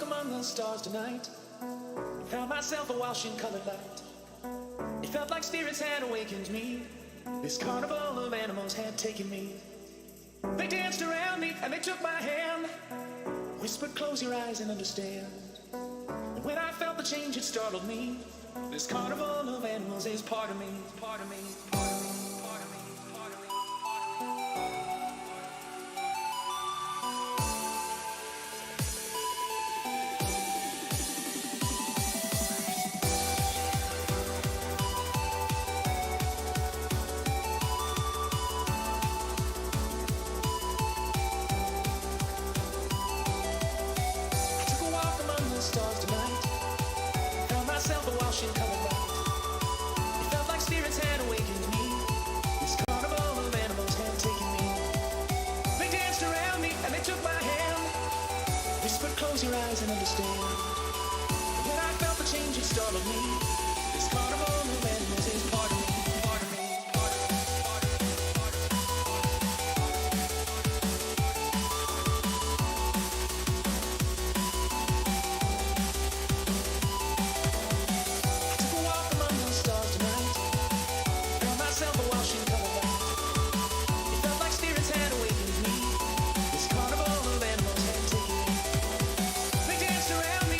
Among the stars tonight, found myself a washing colored light. It felt like spirits had awakened me. This carnival of animals had taken me. They danced around me and they took my hand, whispered, close your eyes and understand. And when I felt the change, it startled me. This carnival of animals is part of me, part of me, part of me, part of me, part of me, part of me. And understand. When I felt the change, it startled me. This carnival of animals is part of me, part of me, part of me, part of me, part of me, I took a walk among the stars tonight, found myself a washing color light. It felt like spirits had awakened me. This carnival of animals had taken me. Around me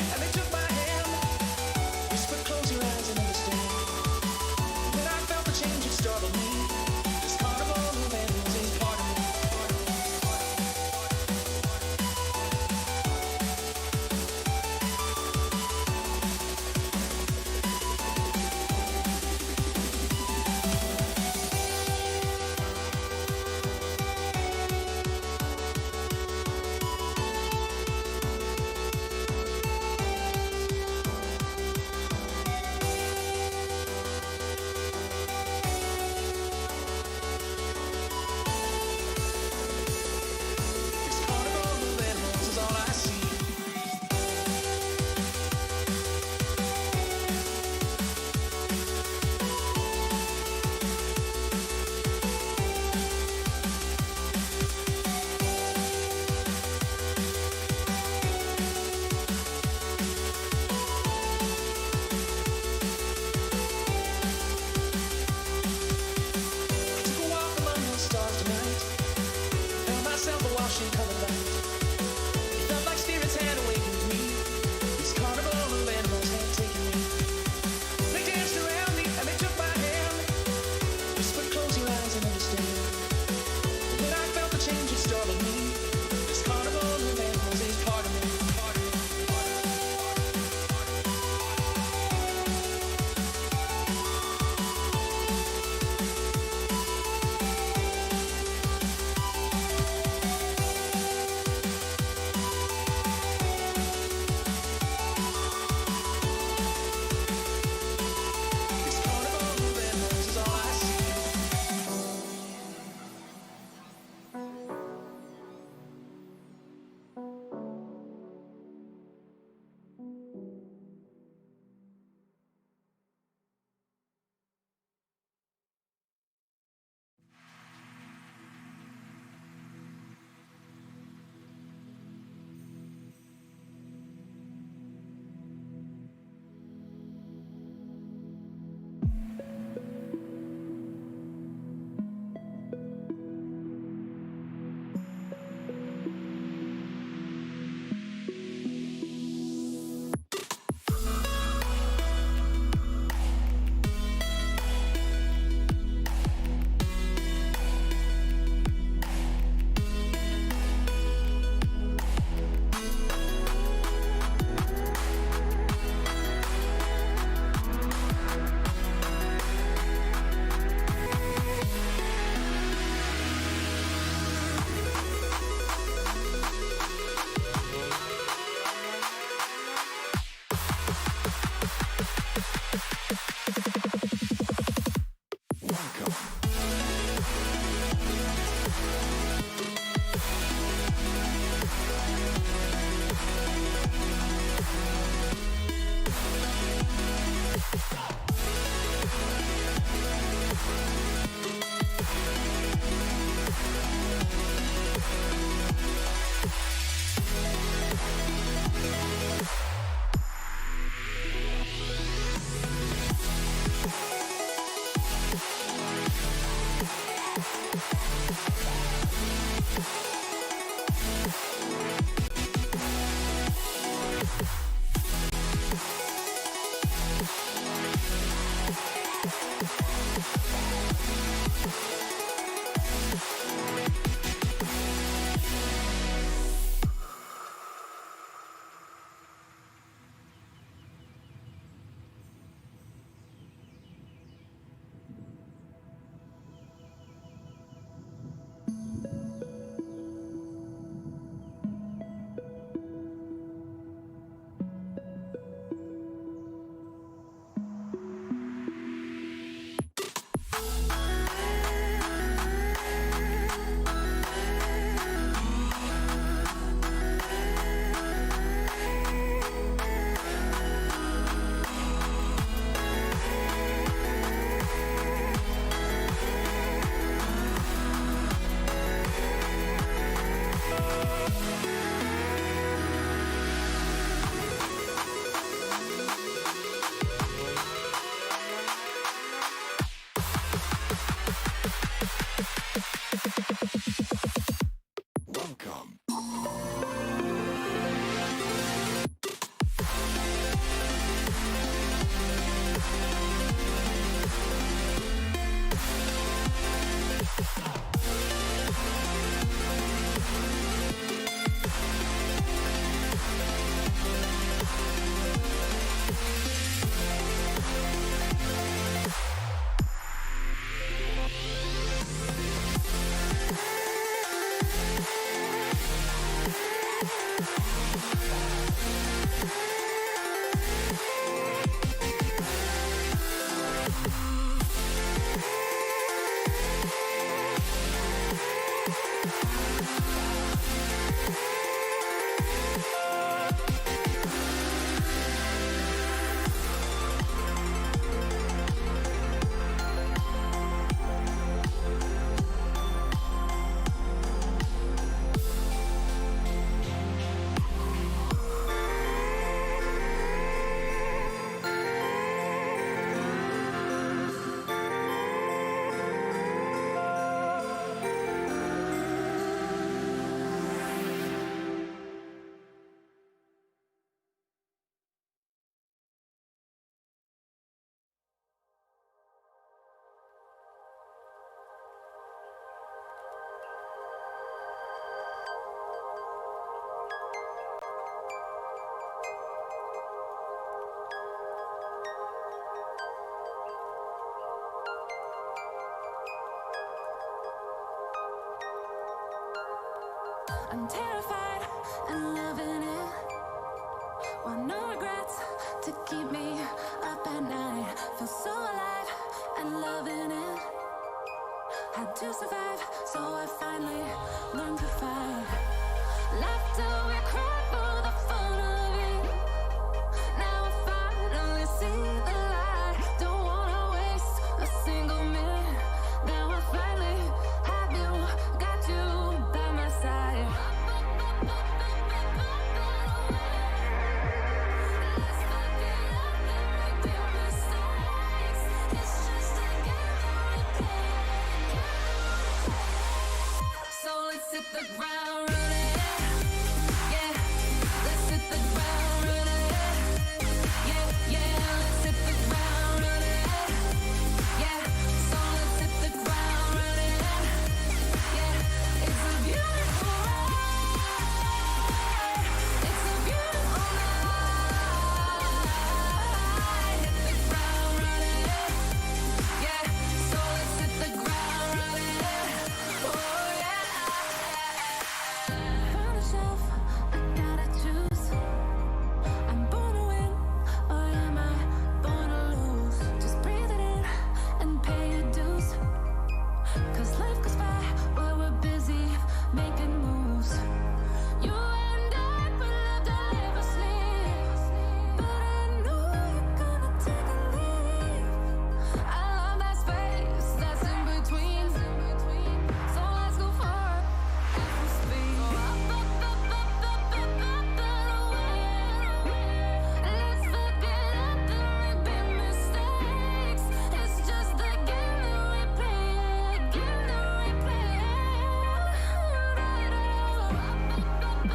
I'm terrified and loving it. Want no regrets to keep me up at night. Feel so alive and loving it. Had to survive, so I finally learned to fight. Laughter we cry for the fun of it. Now I finally see the light. Don't wanna waste a single minute. Now I finally have you, got you by my side. Let's fuck it up and repeat mistakes. It's just a game we play. So let's hit the ground running. Yeah, let's hit the ground running. Yeah, yeah, let's hit the ground running. Yeah, so let's hit the ground running. Yeah, it's a beautiful ride. It's a beautiful night. Hit the ground running. Yeah, so let's hit the ground running. Oh yeah. Found a shelf, I gotta choose. I'm born to win, or am I born to lose? Just breathe it in and pay your dues. Cause life goes by while we're busy making moves. You and I, we lived our life asleep. But I know you're gonna take a leap. I love that space that's in between. So let's go for it. Full speed. Up, up, up, up, up, up, up and away. Let's forget up and repeat mistakes. It's just the game that we play. Game that we play. Up, up, up, up, up, up and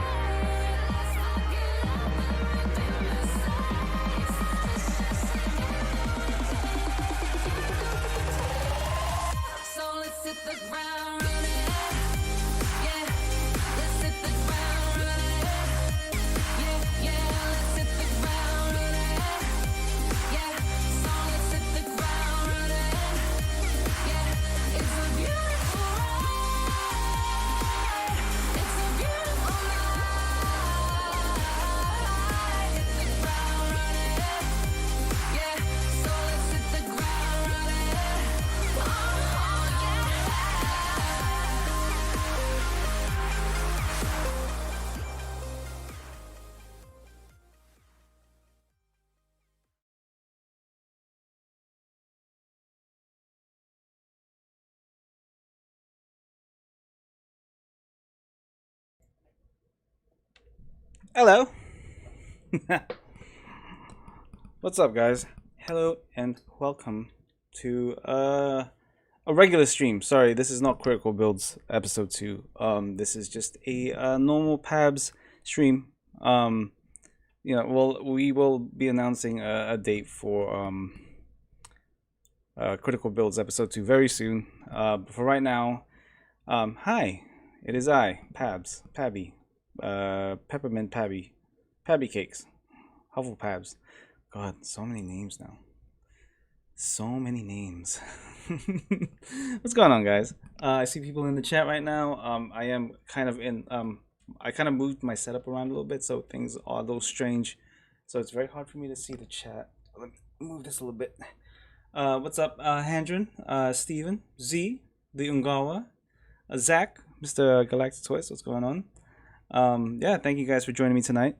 away. Let's forget up and repeat mistakes. It's just a game that we play. So let's hit the ground running. Yeah, let's hit the ground running. Yeah, yeah, let's hit the ground running. Yeah, so let's hit the ground running. Yeah, it's a beautiful ride. It's a beautiful night. Hit the ground running. Yeah, so let's hit the ground running. Oh yeah. Hello. What's up, guys? Hello and welcome to a regular stream. Sorry, this is not Critical Builds episode 2. This is just a normal Pabz stream. We will be announcing a date for Critical Builds episode 2 very soon. But for right now, hi, it is I, Pabz, Peppermint Pabby Cakes, Huffle Pabz. God, so many names now. So many names. What's going on, guys? I see people in the chat right now. I am kind of in. I kind of moved my setup around a little bit, so things are a little strange. So it's very hard for me to see the chat. Let me move this a little bit. What's up, Handren, Steven, Z, the Ungawa, Zach, Mr. Galactic Toys. What's going on? Yeah, thank you guys for joining me tonight.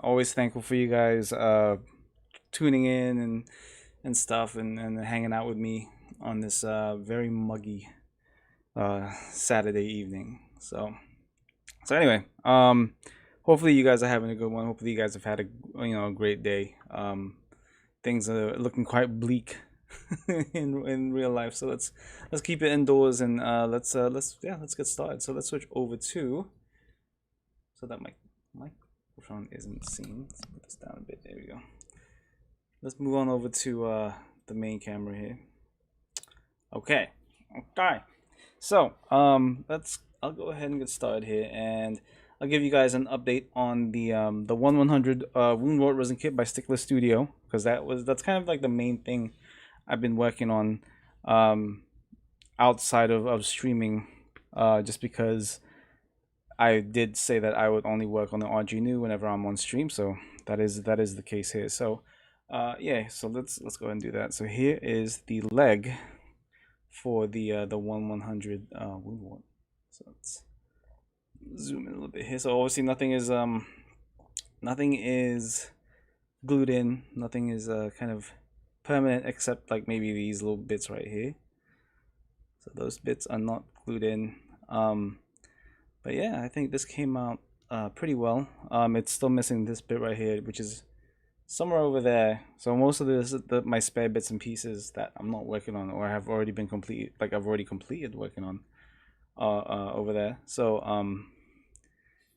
Always thankful for you guys tuning in and stuff and hanging out with me on this very muggy Saturday evening. So anyway, hopefully you guys are having a good one. Hopefully you guys have had a great day. Things are looking quite bleak in real life, so let's keep it indoors and let's get started. So let's switch over to, so that my microphone isn't seen. Let's put this down a bit. There we go. Let's move on over to the main camera here. Okay. So I'll go ahead and get started here, and I'll give you guys an update on the 1/100 Woundwort resin kit by Stickler Studio, because that's kind of like the main thing I've been working on outside of streaming, just because I did say that I would only work on the RG whenever I'm on stream, so that is the case here. So yeah, so let's go ahead and do that. So here is the leg for the 1/100 Woundwort. So let's zoom in a little bit here. So obviously nothing is glued in, nothing is kind of permanent except like maybe these little bits right here. So those bits are not glued in. But yeah, I think this came out pretty well. It's still missing this bit right here, which is somewhere over there. So most of this, my spare bits and pieces that I'm not working on or have already been completed, like I've already completed working on, over there. So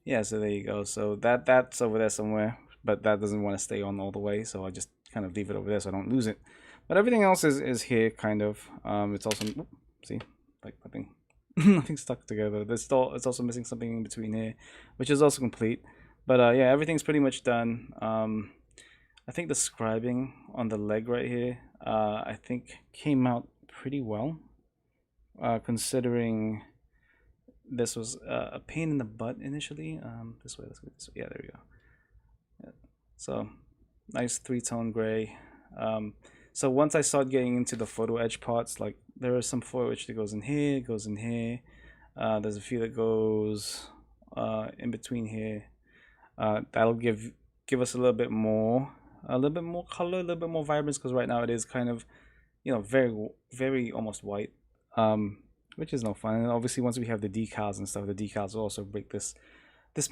yeah, so there you go. So that's over there somewhere, but that doesn't want to stay on all the way, so I just kind of leave it over there so I don't lose it. But everything else is here, kind of. It's also, see, like nothing, nothing stuck together. It's also missing something in between here, which is also complete. But yeah, everything's pretty much done. I think the scribing on the leg right here, I think came out pretty well, considering this was a pain in the butt initially. This way, let's go this way. Yeah, there we go. Yeah. So nice 3-tone gray. So once I start getting into the photo etch parts, like there is some photo etch that goes in here, goes in here. There's a few that goes in between here. That'll give us a little bit more color, a little bit more vibrance, because right now it is kind of, very almost white, which is no fun. And obviously once we have the decals and stuff, the decals will also break this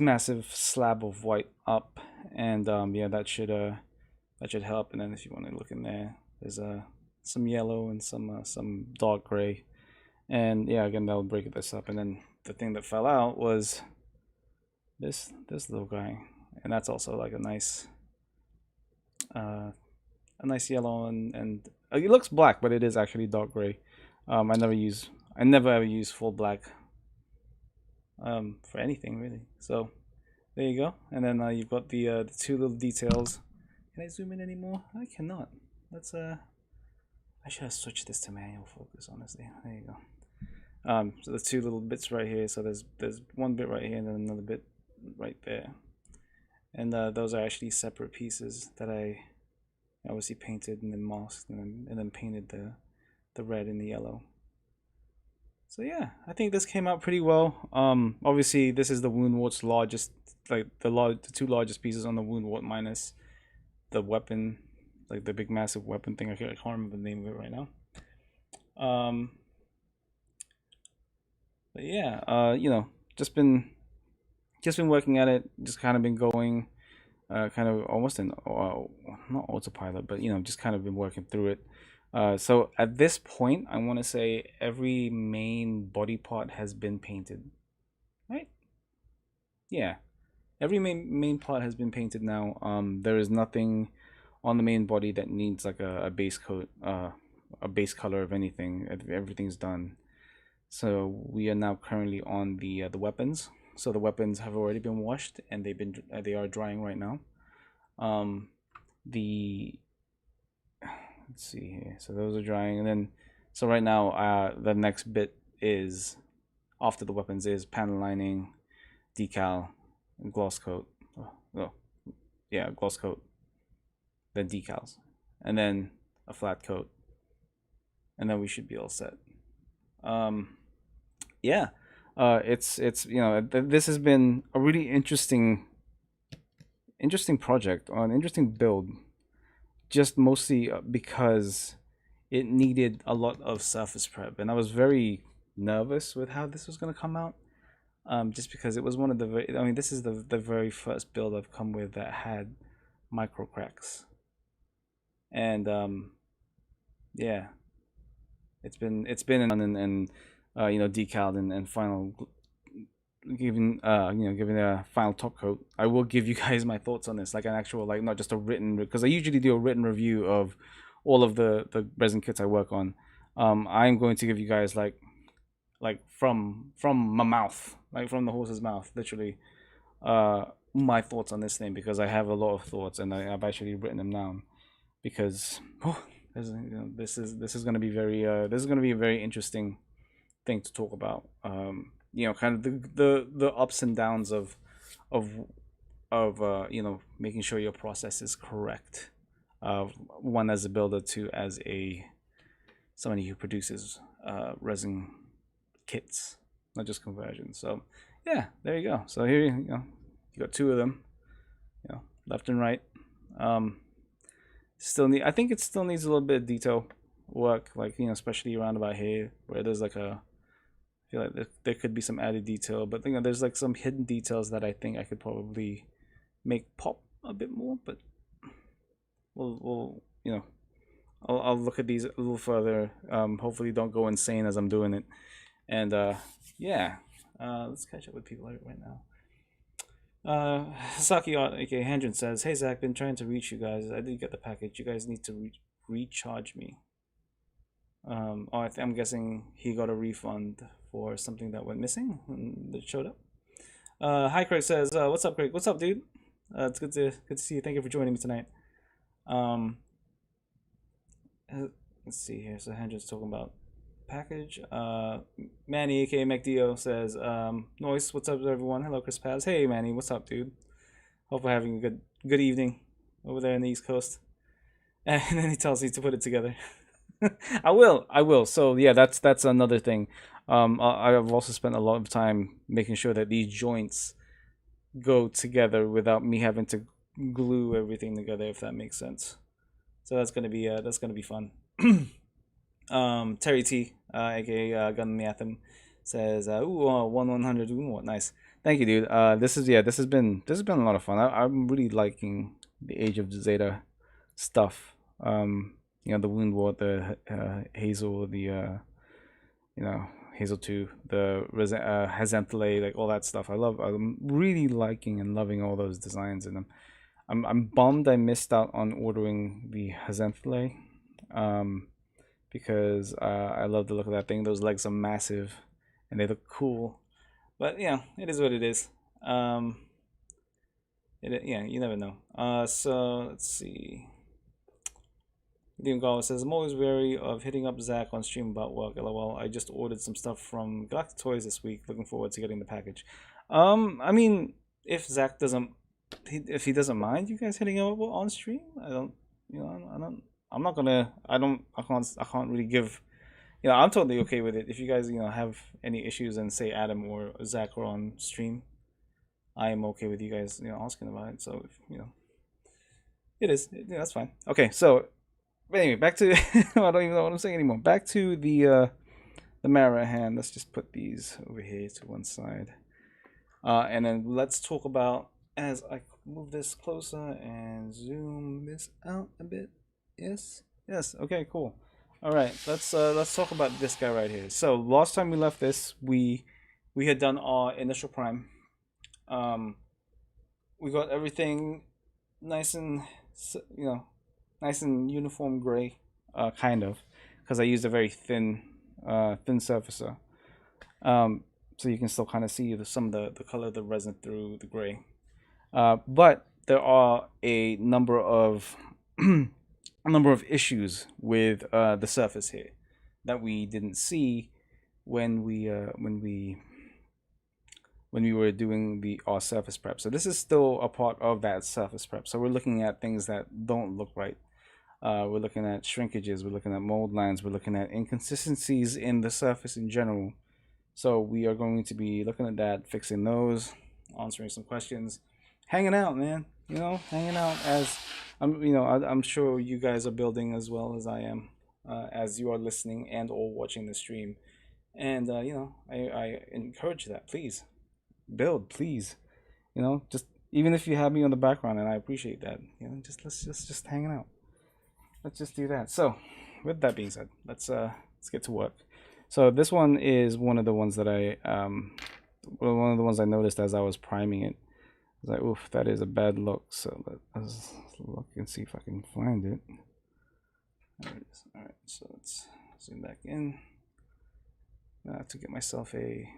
massive slab of white up, and yeah, that should help. And then if you want to look in there, there's some yellow and some dark gray, and yeah, again, that'll break this up. And then the thing that fell out was this little guy, and that's also like a nice yellow, and it looks black, but it is actually dark gray. I never ever use full black for anything really. So there you go. And then you've got the two little details. Can I zoom in anymore? I cannot. Let's I should have switched this to manual focus, honestly. There you go. So the two little bits right here. So there's one bit right here and then another bit right there. And those are actually separate pieces that I obviously painted and then masked and then painted the red and the yellow. So yeah, I think this came out pretty well. Obviously this is the Woundwort's largest, like the two largest pieces on the Woundwort, minus the weapon, like the big massive weapon thing. I can't remember the name of it right now. But yeah, just been working at it, just kind of been going, kind of almost in not autopilot, but just kind of been working through it. So at this point, I want to say every main body part has been painted, right? Yeah, every main part has been painted now. There is nothing on the main body that needs like a base coat, a base color of anything. Everything's done. So we are now currently on the weapons. So the weapons have already been washed and they are drying right now. Let's see here. So those are drying, and then so right now the next bit is, after the weapons, is panel lining, decal, and gloss coat. Yeah, gloss coat, then decals, and then a flat coat, and then we should be all set. Yeah, it's this has been a really interesting project, an interesting build, just mostly because it needed a lot of surface prep, and I was very nervous with how this was going to come out, just because it was one of the this is the very first build I've come with that had micro cracks, and yeah, it's been and decaled and final, giving a final top coat. I will give you guys my thoughts on this, like an actual, like not just a written, because I usually do a written review of all of the resin kits I work on. I'm going to give you guys like from my mouth, like from the horse's mouth, literally, my thoughts on this thing, because I have a lot of thoughts and I've actually written them down, because This is going to be very this is going to be a very interesting thing to talk about. Kind of the ups and downs of making sure your process is correct. One as a builder, two as a somebody who produces resin kits, not just conversions. So yeah, there you go. So here you got two of them, left and right. I think it still needs a little bit of detail work, like especially around about here where there's like I feel like there could be some added detail, but there's like some hidden details that I think I could probably make pop a bit more. But we'll I'll look at these a little further. Hopefully don't go insane as I'm doing it. And yeah, let's catch up with people right now. Saki aka Hendren says, "Hey Zach, been trying to reach you guys. I did get the package. You guys need to recharge me." I'm guessing he got a refund for something that went missing and that showed up. Hi, Craig says, "What's up, Craig? What's up, dude? It's good to see you. Thank you for joining me tonight." Let's see here. So Hendren's talking about package. Manny aka MacDio says, "Noise, what's up everyone? Hello, Chris Pabz. Hey Manny, what's up, dude? Hope we're having a good evening over there in the East Coast." And then he tells me to put it together. I will. So yeah, that's another thing. I've also spent a lot of time making sure that these joints go together without me having to glue everything together, if that makes sense. So that's gonna be fun. Terry T, aka Gunpla, says, "Ooh, 100 Woundwort, nice. Thank you, dude. This has been a lot of fun. I'm really liking the Age of Zeta stuff. The Woundwort, the Hazel, the Hazel 2, the Hazentale, like all that stuff. I'm really liking and loving all those designs, and I'm bummed I missed out on ordering the Hazentale, because I love the look of that thing. Those legs are massive and they look cool, but it is what it is. You never know. So let's see. Liam Garland says, "I'm always wary of hitting up Zach on stream about work. LOL. I just ordered some stuff from Galactic Toys this week. Looking forward to getting the package." I mean, if Zach doesn't, if he doesn't mind you guys hitting him up on stream, I can't really give. I'm totally okay with it. If you guys have any issues and say Adam or Zach are on stream, I am okay with you guys asking about it. So it is. That's fine. Okay, so. But anyway, back to I don't even know what I'm saying anymore. Back to the Mara hand. Let's just put these over here to one side, and then let's talk about, as I move this closer and zoom this out a bit. Yes. Okay, cool. All right, let's talk about this guy right here. So last time we left this, we had done our initial prime. We got everything nice and nice and uniform gray, kind of, because I used a very thin surfacer, so you can still kind of see some of the color of the resin through the gray. But there are a number of issues with the surface here that we didn't see when we were doing our surface prep. So this is still a part of that surface prep. So we're looking at things that don't look right. We're looking at shrinkages, we're looking at mold lines, we're looking at inconsistencies in the surface in general. So we are going to be looking at that, fixing those, answering some questions, hanging out, man. Hanging out as I'm sure you guys are building as well as I am, as you are listening and or watching the stream. And I encourage that. Please build, please. Just even if you have me on the background, and I appreciate that. Let's just hanging out. Let's just do that. So, with that being said, let's get to work. So this one is one of the ones that I noticed as I was priming it. I was like, oof, that is a bad look. So let's look and see if I can find it. There it is. All right, so let's zoom back in. I have to get myself a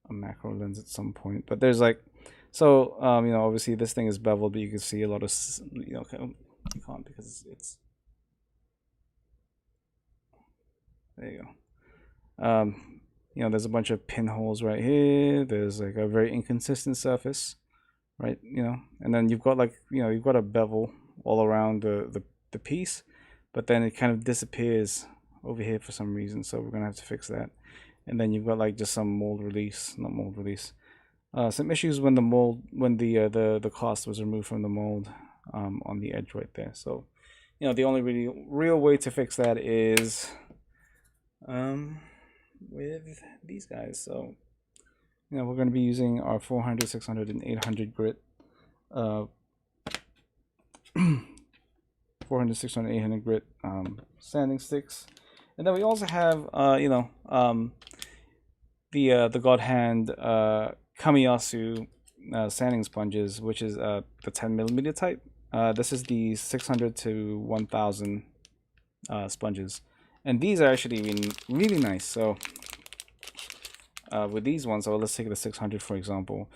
macro lens at some point. But there's obviously this thing is beveled, but you can see a lot of you can't because it's There you go. There's a bunch of pinholes right here. There's like a very inconsistent surface, right? And then you've got like, you've got a bevel all around the piece, but then it kind of disappears over here for some reason. So we're gonna have to fix that. And then you've got like just some mold release, not mold release. Some issues when the cast was removed from the mold on the edge right there. So, the only really real way to fix that is with these guys. So, we're going to be using our 400, 600, and 800 grit. 400, 600, 800 grit sanding sticks, and then we also have the God Hand Kamiyasu sanding sponges, which is the 10mm type. This is the 600 to 1000 sponges, and these are actually really nice. So with these ones, so let's take the 600 for example.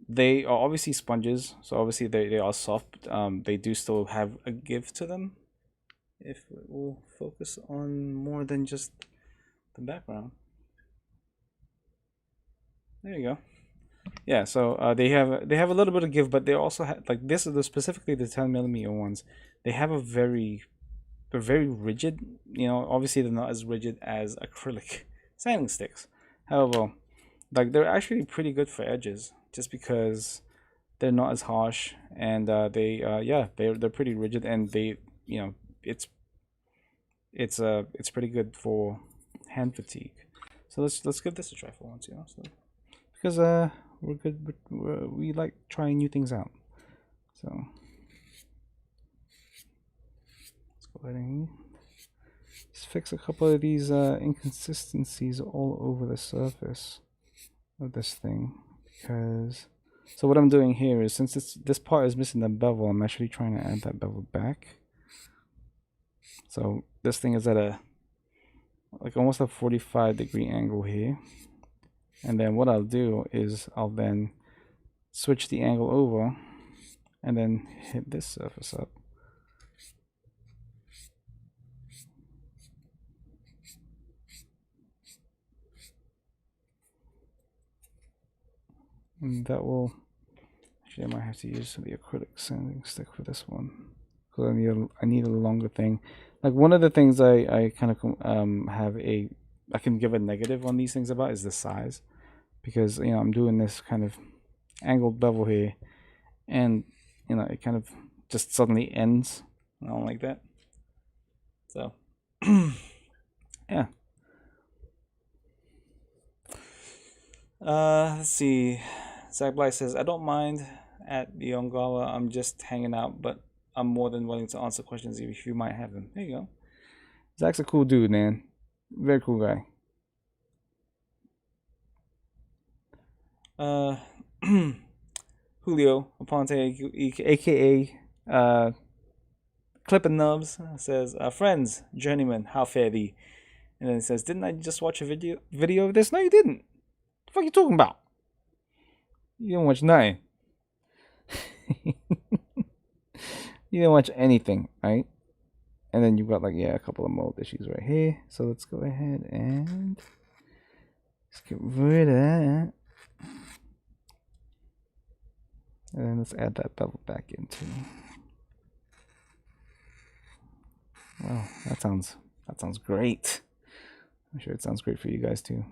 They are obviously sponges, so obviously they are soft. They do still have a give to them. If we'll focus on more than just the background. There you go. Yeah, so they have a little bit of give, but they also have, like, this is specifically the 10mm ones. They have they're very rigid. Obviously they're not as rigid as acrylic sanding sticks. However, like, they're actually pretty good for edges, just because they're not as harsh, and they're pretty rigid, and it's pretty good for hand fatigue. So let's give this a try for once, so, because we're good. We like trying new things out. So let's go ahead and just fix a couple of these inconsistencies all over the surface of this thing. Because so what I'm doing here is, since this part is missing the bevel, I'm actually trying to add that bevel back. So this thing is at almost a 45-degree angle here. And then what I'll do is I'll then switch the angle over and then hit this surface up. And that will, actually I might have to use the acrylic sanding stick for this one, because I need a longer thing. Like, one of the things I kind of I can give a negative on these things about is the size, because I'm doing this kind of angled bevel here, and it kind of just suddenly ends. I don't like that. So yeah. Let's see. Zach Bly says, I don't mind at the Ongala. I'm just hanging out, but I'm more than willing to answer questions if you might have them. There you go. Zach's a cool dude, man. Very cool guy. Julio Aponte, aka Clippin' Nubs, says, friends, journeyman, how fare thee? And then it says, didn't I just watch a video of this? No, you didn't. What the fuck are you talking about? You didn't watch nothing. You didn't watch anything, right? And then you've got, like, a couple of mold issues right here. So let's go ahead and let's get rid of that. And then let's add that bevel back in too. Wow, that sounds great. I'm sure it sounds great for you guys too.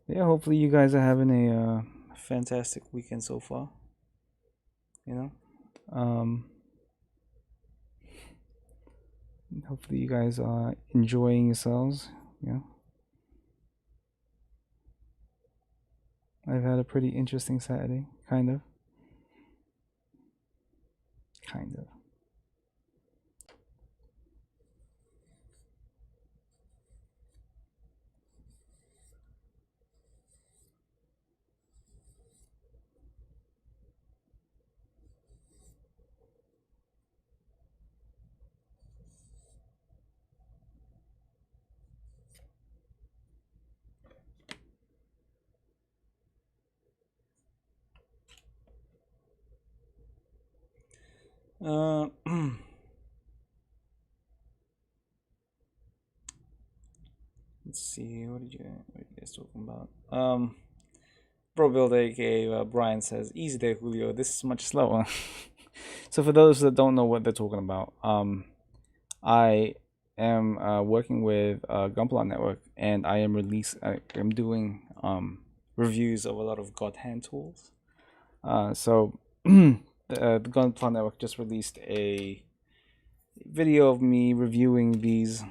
Yeah, hopefully you guys are having a fantastic weekend so far. Hopefully you guys are enjoying yourselves. I've had a pretty interesting Saturday, kind of. Uh, let's see. What did you guys talking about? Bro Build, aka Brian says, "Easy there, Julio. This is much slower." So for those that don't know what they're talking about, I am working with Gunpla Network, and I'm doing reviews of a lot of God hand tools. So the Gunpla Network just released a video of me reviewing these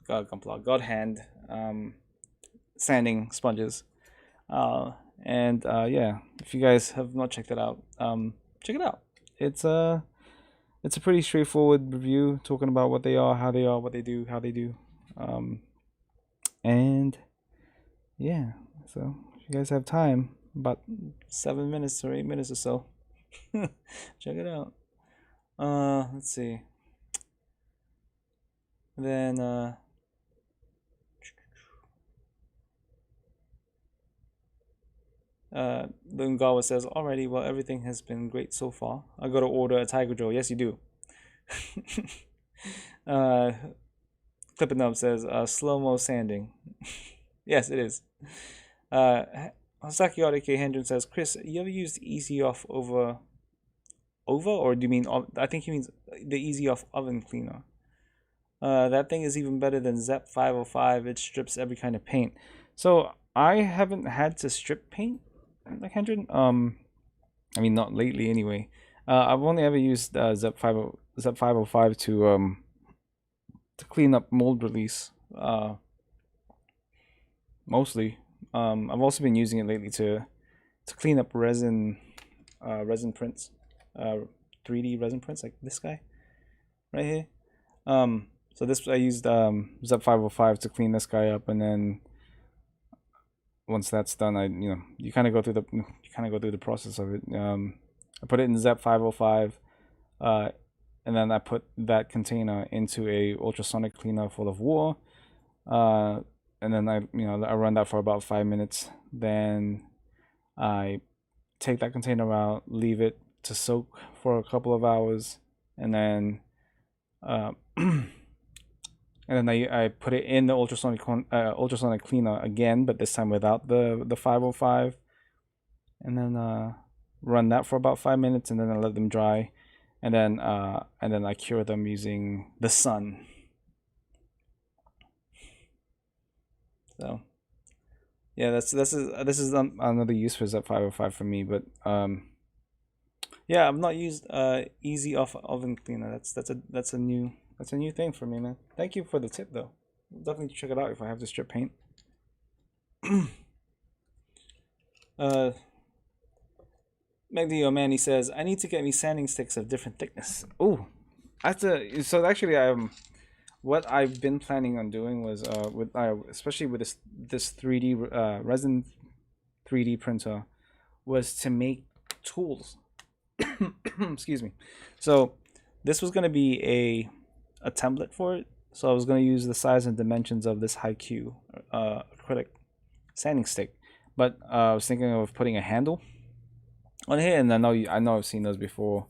God hand sanding sponges. And yeah, if you guys have not checked it out, check it out. It's a pretty straightforward review talking about what they are, how they are, what they do, how they do. And yeah, so if you guys have time, about 7 minutes or 8 minutes or so, check it out. Let's see. Then Lungawa says, "Alrighty, well, everything has been great so far. I got to order a tiger drill." Yes, you do. Clipping Up says, "Slow-mo sanding." Yes, it is. Hasaki RDK Hendren says, "Chris, you ever used Easy Off over, or do you mean, I think he means the Easy Off oven cleaner. That thing is even better than Zep 505. It strips every kind of paint." So I haven't had to strip paint like Hendren. I mean, not lately anyway. I've only ever used Zep 505 to clean up mold release. Mostly. I've also been using it lately to clean up resin prints, 3D resin prints like this guy right here. So this I used Zep 505 to clean this guy up, and then once that's done, you kind of go through the process of it. I put it in Zep 505, and then I put that container into a ultrasonic cleaner full of water, and then I run that for about 5 minutes. Then I take that container out, leave it to soak for a couple of hours, and then I put it in the ultrasonic cleaner again, but this time without the 505, and then run that for about 5 minutes, and then I let them dry, and then I cure them using the sun. So yeah, this is another use for Zep 505 for me, but yeah, I've not used Easy Off oven cleaner. That's a new thing for me, man. Thank you for the tip, though. I'll definitely check it out if I have to strip paint. Magdi Manny says, "I need to get me sanding sticks of different thickness." Oh, so actually, what I've been planning on doing was especially with this 3D resin 3D printer, was to make tools. Excuse me. So this was going to be a template for it. So I was going to use the size and dimensions of this Haiku acrylic sanding stick, but I was thinking of putting a handle on here, and I know I've seen those before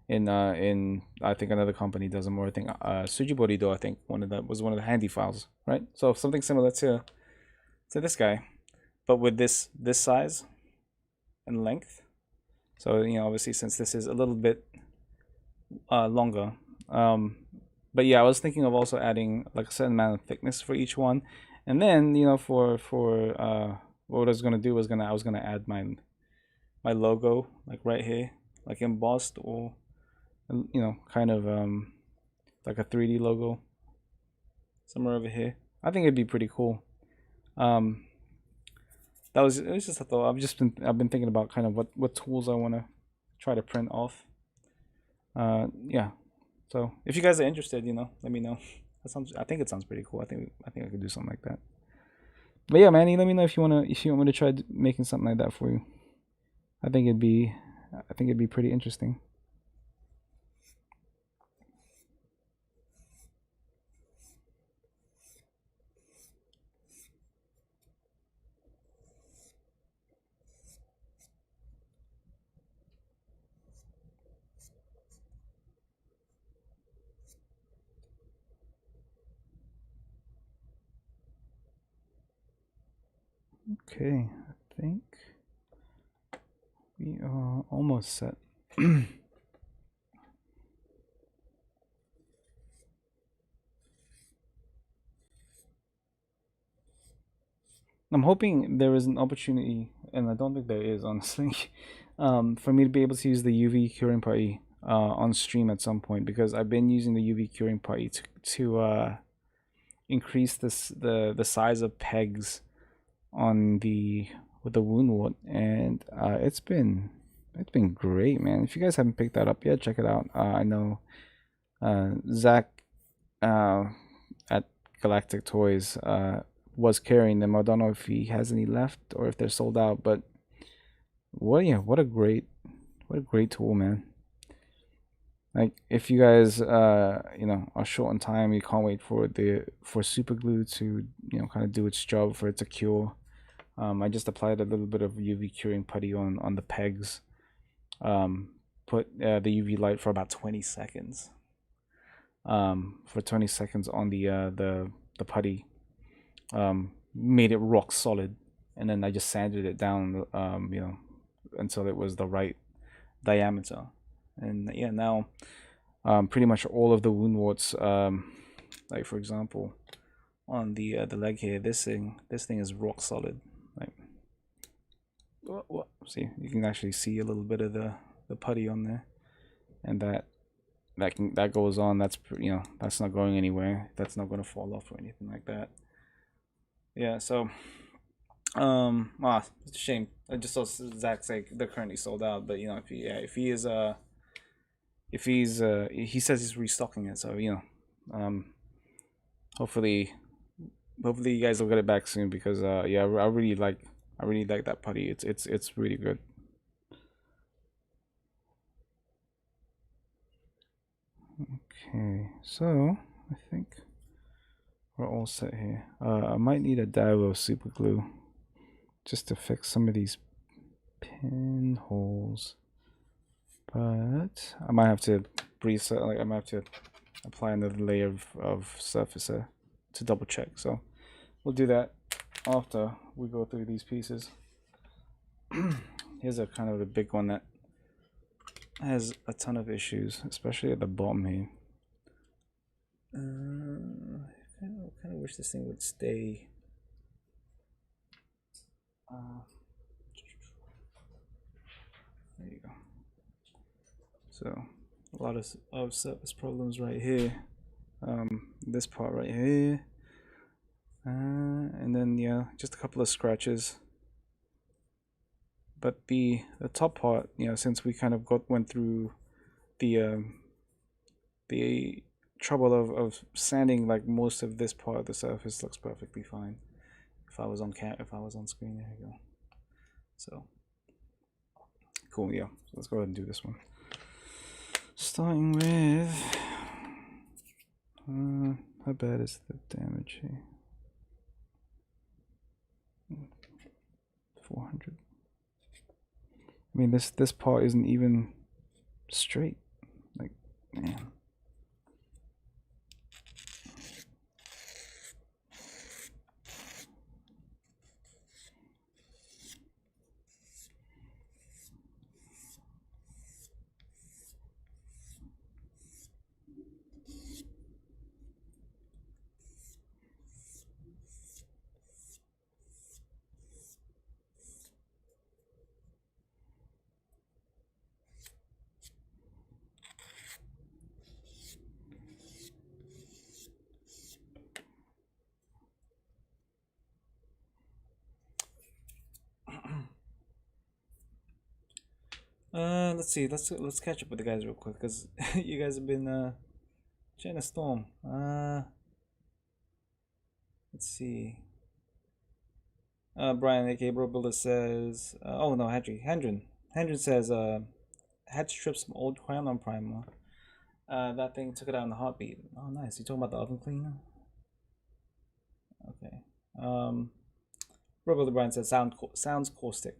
in I think another company does them, or I think Sujiborido, I think one of the handy files, right? So something similar to this guy, but with this size and length. So obviously, since this is a little bit longer, but yeah, I was thinking of also adding like a certain amount of thickness for each one, and then for what I was gonna do was I was gonna add my logo like right here, like embossed, or kind of like a 3D logo somewhere over here. I think it'd be pretty cool. It was just a thought. I've been thinking about kind of what tools I want to try to print off. Yeah. So if you guys are interested, let me know. I think it sounds pretty cool. I think I could do something like that. But yeah, Manny, let me know if you want me to try making something like that for you. I think it'd be pretty interesting. Okay, I think we are almost set. I'm hoping there is an opportunity, and I don't think there is, honestly, for me to be able to use the UV curing putty on stream at some point, because I've been using the UV curing putty to increase the size of pegs on the with the Woundwort, and it's been great, man. If you guys haven't picked that up yet, check it out. I know Zach at Galactic Toys was carrying them. I don't know if he has any left or if they're sold out, but what a great tool, man. Like, if you guys are short on time, you can't wait for super glue to kind of do its job, for it to cure. I just applied a little bit of UV curing putty on the pegs. Put the UV light for about 20 seconds. For 20 seconds on the putty. Made it rock solid, and then I just sanded it down, until it was the right diameter. And yeah, now pretty much all of the Woundworts, like for example, on the leg here, this thing is rock solid. Like, see, you can actually see a little bit of the putty on there, and that goes on. That's that's not going anywhere. That's not going to fall off or anything like that. Yeah, so it's a shame. I just saw Zach say they're currently sold out, but he says he's restocking it, so hopefully you guys will get it back soon, because I really like that putty. It's really good. Okay, so I think we're all set here. I might need a dab of super glue just to fix some of these pinholes, but I might have to I might have to apply another layer of surface to double check. So we'll do that after we go through these pieces. Here's a kind of a big one that has a ton of issues, especially at the bottom here. I kind of wish this thing would stay. There you go. So a lot of surface problems right here. This part right here, and then just a couple of scratches. But the top part, since we kind of went through the trouble of sanding, like, most of this part of the surface looks perfectly fine. If I was on screen, there you go. So cool. Yeah, so let's go ahead and do this one, starting with how bad is the damage here? 400. I mean, this part isn't even straight. Like, man. Let's see. Let's catch up with the guys real quick, because you guys have been trying to storm. Let's see. Brian, aka Bro Builder, says, oh no, Hendren says, had to strip some old Krylon primer. That thing took it out in a heartbeat. Oh, nice. You talking about the oven cleaner? Okay. Bro Builder Brian says, sounds caustic.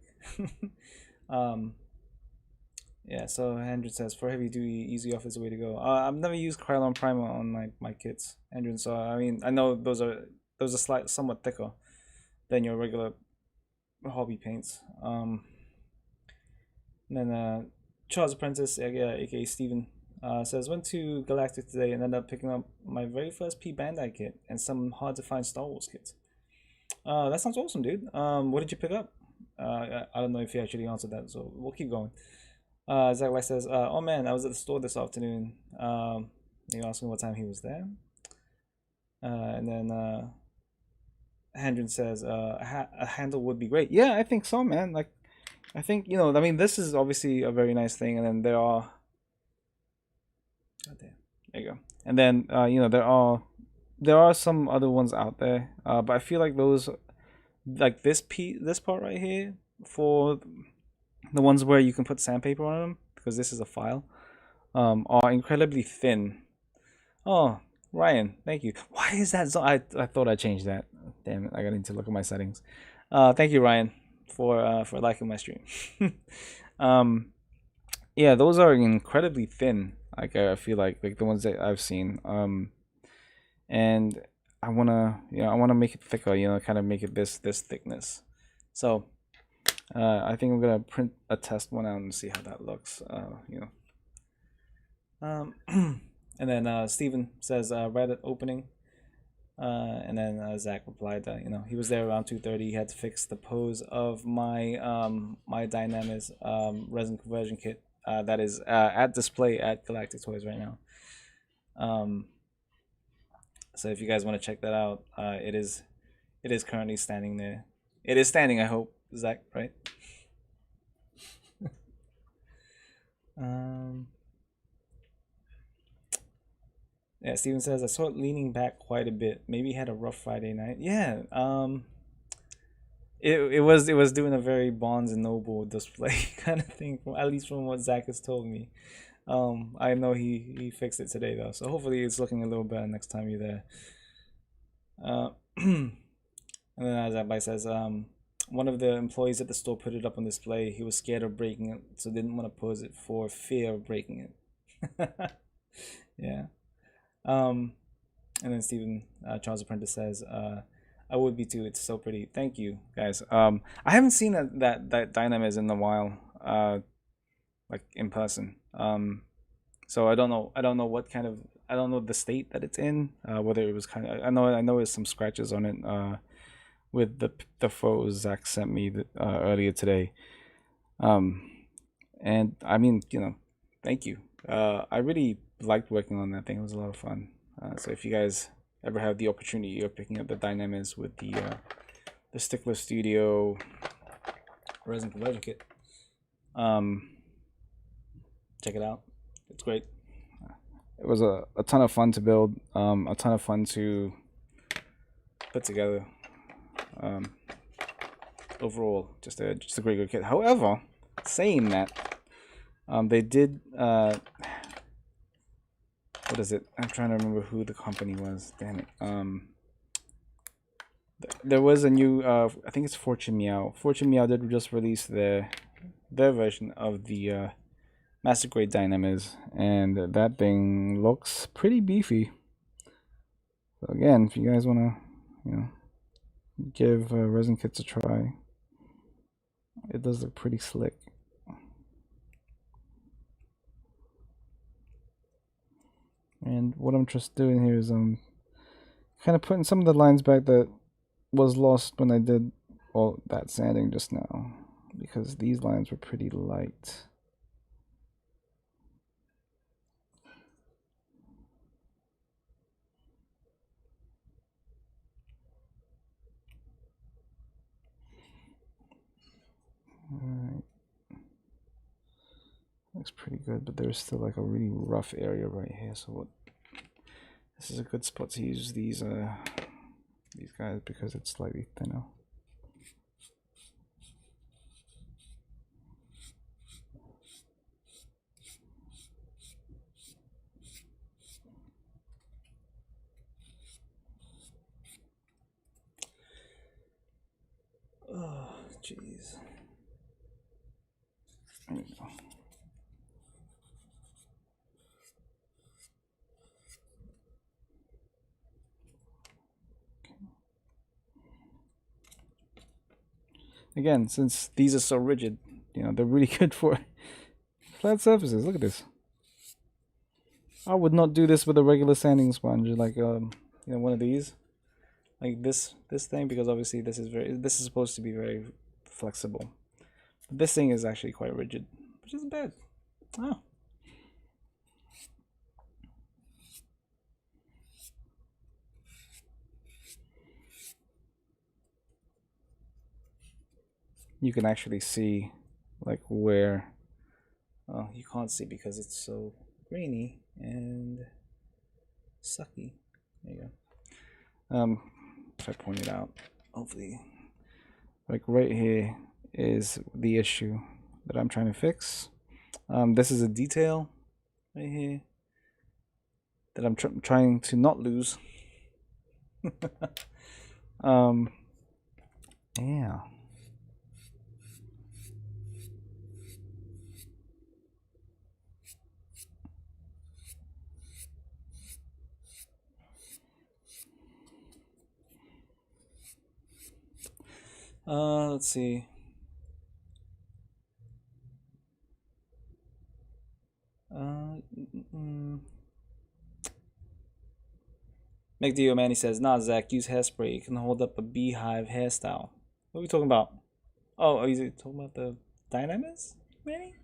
Yeah, so Hendren says, for heavy duty, easy off is the way to go. I've never used Krylon primer on my kits, Hendren, so I mean, I know those are somewhat thicker than your regular hobby paints. And then Charles Apprentice, aka Steven, says, went to Galactic today and ended up picking up my very first P Bandai kit and some hard to find Star Wars kits. That sounds awesome, dude. What did you pick up? I don't know if you actually answered that, so we'll keep going. Zach Light says, oh man, I was at the store this afternoon. You asked me what time he was there. And then Hendren says, a handle would be great. Yeah, I think so, man. Like, I think, you know, I mean, this is obviously a very nice thing, and then there are, God damn, there you go. And then, you know, there are some other ones out there, but I feel like those, like this part right here, for the ones where you can put sandpaper on them, because this is a file, are incredibly thin. Oh, Ryan, thank you. Why is that so? I thought I changed that. Damn it, I gotta need to look at my settings. Thank you, Ryan, for liking my stream. Yeah, those are incredibly thin. Like I feel like the ones that I've seen. And I wanna make it thicker. You know, kind of make it this thickness. So, I think I'm gonna print a test one out and see how that looks. You know. And then Steven says right at opening. And then Zach replied that, you know, he was there around 2:30. He had to fix the pose of my my Dynamis resin conversion kit that is at display at Galactic Toys right now. So if you guys want to check that out, it is currently standing there. It is standing, I hope, Zach, right? Yeah, Steven says, I saw it leaning back quite a bit. Maybe he had a rough Friday night. Yeah, it was doing a very Bonds and Noble display kind of thing, at least from what Zach has told me. I know he fixed it today though, so hopefully it's looking a little better next time you're there. And then Zach says, one of the employees at the store put it up on display. He was scared of breaking it, so didn't want to pose it for fear of breaking it. Yeah. And then Stephen Charles Apprentice says, I would be too. It's so pretty. Thank you, guys. I haven't seen that Dynamis in a while, like in person. So I don't know what kind of, I don't know the state that it's in. Whether it was kind of, I know there's some scratches on it. With the photos Zach sent me earlier today. And I mean, you know, thank you. I really liked working on that thing. It was a lot of fun. So if you guys ever have the opportunity of picking up the Dynamis with the Stickler Studio resin conversion kit, check it out. It's great. It was a ton of fun to build, a ton of fun to put together. Overall, just a great good kit. However, saying that, they did what is it? I'm trying to remember who the company was. Damn it. There was a new I think it's Fortune Meow. Fortune Meow did just release their version of the Master Grade Dynamis, and that thing looks pretty beefy. So again, if you guys wanna, you know, give resin kits a try, it does look pretty slick. And what I'm just doing here is kind of putting some of the lines back that was lost when I did all that sanding just now, because these lines were pretty light. Alright. Looks pretty good, but there's still like a really rough area right here, so this is a good spot to use these guys because it's slightly thinner. Oh, jeez. There you go. again, since these are so rigid, you know, they're really good for flat surfaces. Look at this. I would not do this with a regular sanding sponge, like you know, one of these, like this thing, because obviously this is supposed to be very flexible. But this thing is actually quite rigid, which isn't bad. Oh. You can actually see like where, oh, you can't see because it's so grainy and sucky. There you go. If I point it out, hopefully, like right here is the issue that I'm trying to fix. This is a detail right here that I'm trying to not lose. Yeah. Let's see. McDeo Manny says, nah, Zach, use hairspray. It can hold up a beehive hairstyle. What are we talking about? Oh, are you talking about the Dynamis, Manny?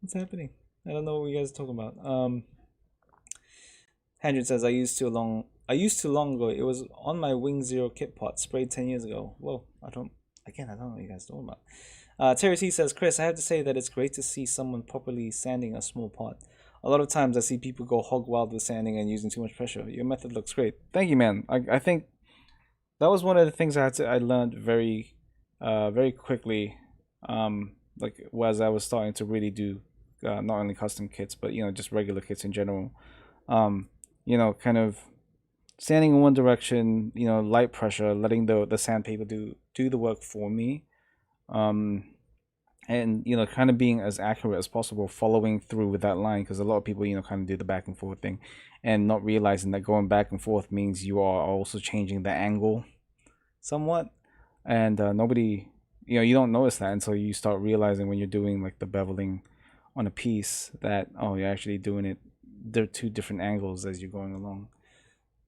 What's happening? I don't know what you guys are talking about. Hendren says, I used too long ago. It was on my Wing Zero kit pot, sprayed 10 years ago. Whoa, I don't know what you guys are talking about. Terry T says, Chris, I have to say that it's great to see someone properly sanding a small pot. A lot of times I see people go hog wild with sanding and using too much pressure. Your method looks great. Thank you, man. I think that was one of the things I learned very quickly, like as I was starting to really do not only custom kits, but you know, just regular kits in general. You know, kind of sanding in one direction, you know, light pressure, letting the sandpaper do the work for me. And you know, kind of being as accurate as possible, following through with that line, because a lot of people, you know, kind of do the back and forth thing and not realizing that going back and forth means you are also changing the angle somewhat, and nobody, you know, you don't notice that until you start realizing when you're doing like the beveling on a piece that, oh, you're actually doing it, they're two different angles as you're going along.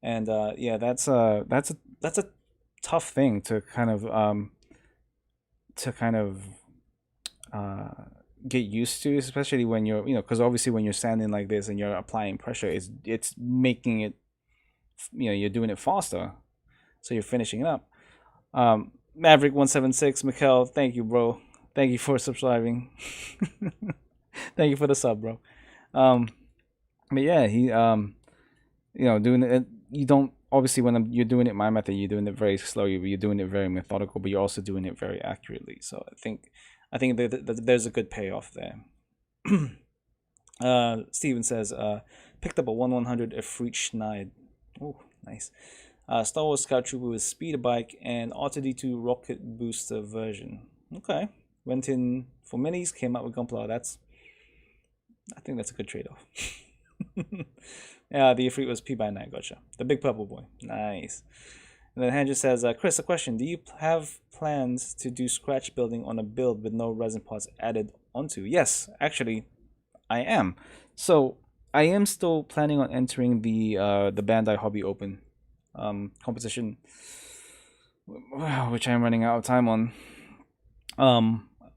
And yeah, that's a tough thing to kind of get used to, especially when you're, you know, because obviously when you're sanding like this and you're applying pressure, it's making it, you know, you're doing it faster, so you're finishing it up. Maverick 176, Mikkel, thank you, bro. Thank you for subscribing. Thank you for the sub, bro. But yeah, he you know, doing it, you don't, obviously when you're doing it my method, you're doing it very slowly, but you're doing it very methodical, but you're also doing it very accurately. So I think there's a good payoff there. Steven says, picked up a 1/100 Efreet Schneid. Oh, nice. Star Wars Scout Trooper with speeder bike and R2D2 rocket booster version. Okay. Went in for minis, came out with Gunpla. I think that's a good trade-off. Yeah, the Efreet was P/9, gotcha. The big purple boy. Nice. And then Handra says, Chris, a question. Do you have plans to do scratch building on a build with no resin parts added onto? Yes, actually, I am. So I am still planning on entering the Bandai Hobby Open competition, which I'm running out of time on.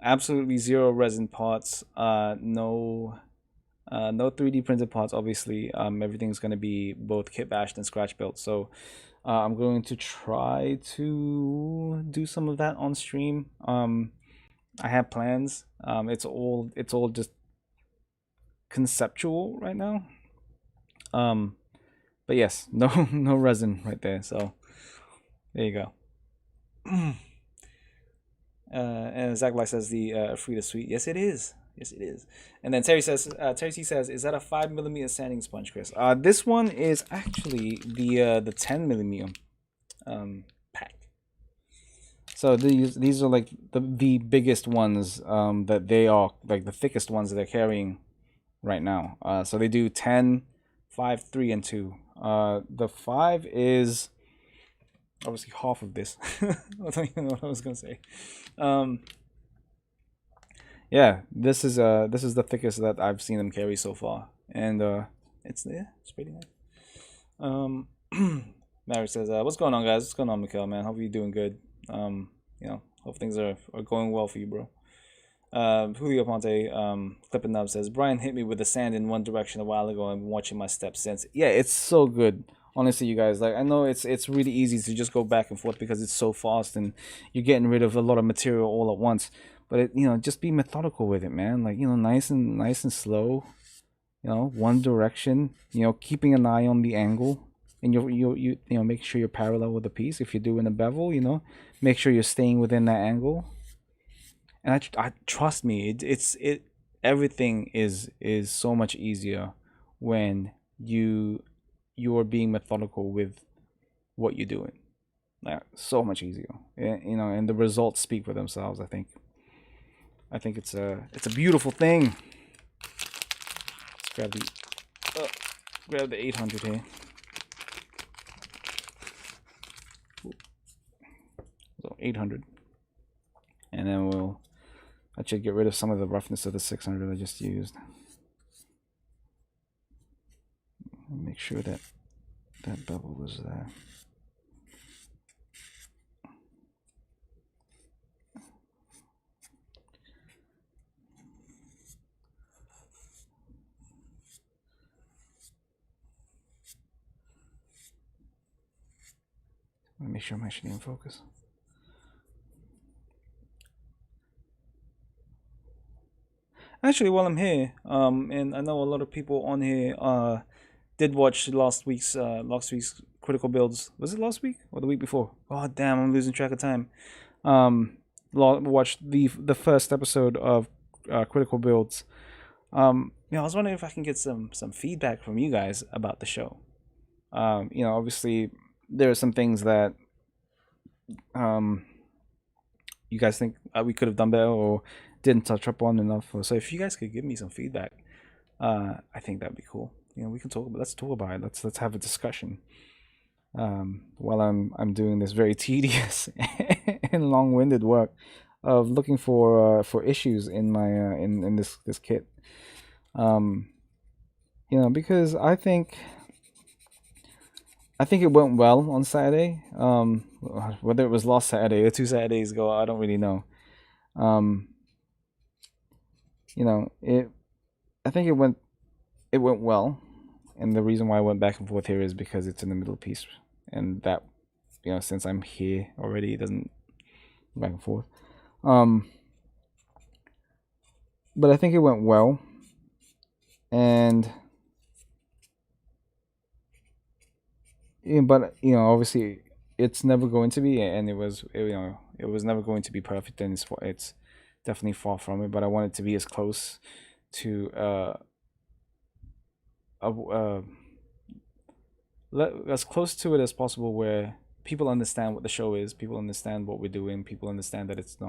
Absolutely zero resin parts. No 3D printed parts. Obviously, everything's going to be both kit bashed and scratch built. So I'm going to try to do some of that on stream. I have plans. It's all just conceptual right now. But yes, no resin right there. So there you go. And Zach Black says the Frida Sweet. Yes, it is. Yes, it is. And then Terry T says, is that a 5mm sanding sponge, Chris? This one is actually the 10mm pack. So these are like the biggest ones that they are, like the thickest ones that they're carrying right now. So they do 10, 5, 3, and 2. The 5 is obviously half of this. I don't even know what I was gonna say. Um, yeah, this is the thickest that I've seen them carry so far, and it's pretty nice. Um, Mary says, "What's going on, guys? What's going on, Mikhail? Man, hope you're doing good. Hope things are going well for you, bro." Julio Ponte, Clipping Up says, Brian hit me with the sand in one direction a while ago and been watching my steps since. Yeah, it's so good. Honestly, you guys, like, I know it's really easy to just go back and forth because it's so fast and you're getting rid of a lot of material all at once. But just be methodical with it, man. Like, nice and slow. One direction. Keeping an eye on the angle, and you make sure you're parallel with the piece. If you're doing a bevel, make sure you're staying within that angle. And I trust me, it everything is so much easier when you're being methodical with what you're doing. Like, so much easier. And the results speak for themselves. I think it's a beautiful thing. Let's grab the 800 here. So 800, and then I should get rid of some of the roughness of the 600 I just used. Make sure that bevel was there. Make sure I'm actually in focus. Actually, while I'm here, and I know a lot of people on here did watch last week's critical builds. Was it last week or the week before? Oh damn, I'm losing track of time. Watched the first episode of critical builds. I was wondering if I can get some feedback from you guys about the show. Obviously there are some things that you guys think we could have done better or didn't touch up on enough. So if you guys could give me some feedback, I think that'd be cool. We can let's talk about it. Let's have a discussion. While I'm doing this very tedious and long-winded work of looking for issues in my in this kit. Because I think it went well on Saturday. Whether it was last Saturday or 2 Saturdays ago, I don't really know. I think it went well, and the reason why I went back and forth here is because it's in the middle piece, and that since I'm here already, it doesn't go back and forth. But I think it went well, and but obviously it's never going to be, and it was never going to be perfect, and it's definitely far from it. But I want it to be as close to as close to it as possible, where people understand what the show is, people understand what we're doing, people understand that it's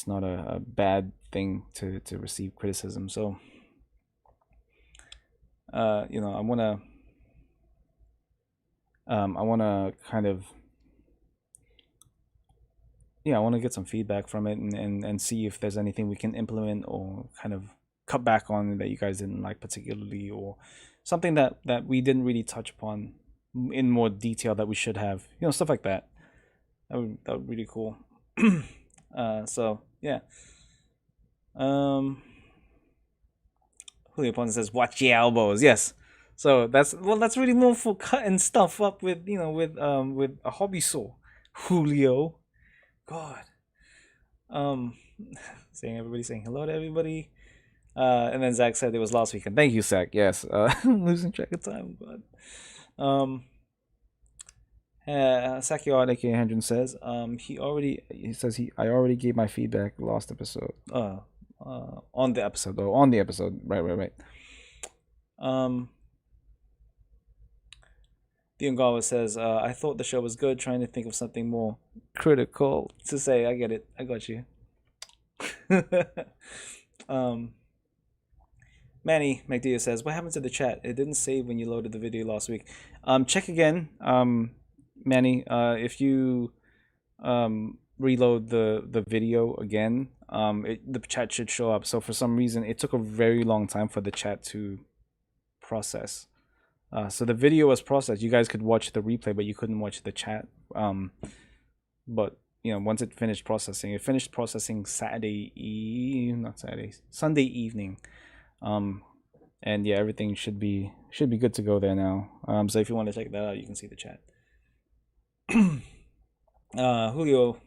not a bad thing to receive criticism. So I want to kind of I want to get some feedback from it and see if there's anything we can implement or kind of cut back on that you guys didn't like particularly, or something that we didn't really touch upon in more detail that we should have, stuff like that. That would be really cool. So yeah. Julio Ponce says, watch your elbows. Yes. So that's really more for cutting stuff up with with a hobby saw. Julio. God. Everybody's saying hello to everybody. And then Zach said it was last weekend. Thank you, Zach. Yes. I'm losing track of time, but Sakio aka Hendren says, I already gave my feedback last episode. On the episode though. On the episode. Right. Dion says, I thought the show was good, trying to think of something more critical to say. I get it. I got you. Manny McDeer says, what happened to the chat? It didn't save when you loaded the video last week. Check again. Manny, if you reload the video again, the chat should show up. So for some reason, it took a very long time for the chat to process. So the video was processed. You guys could watch the replay, but you couldn't watch the chat. But once it finished processing Sunday evening. And yeah, everything should be good to go there now. So if you want to check that out, you can see the chat. Julio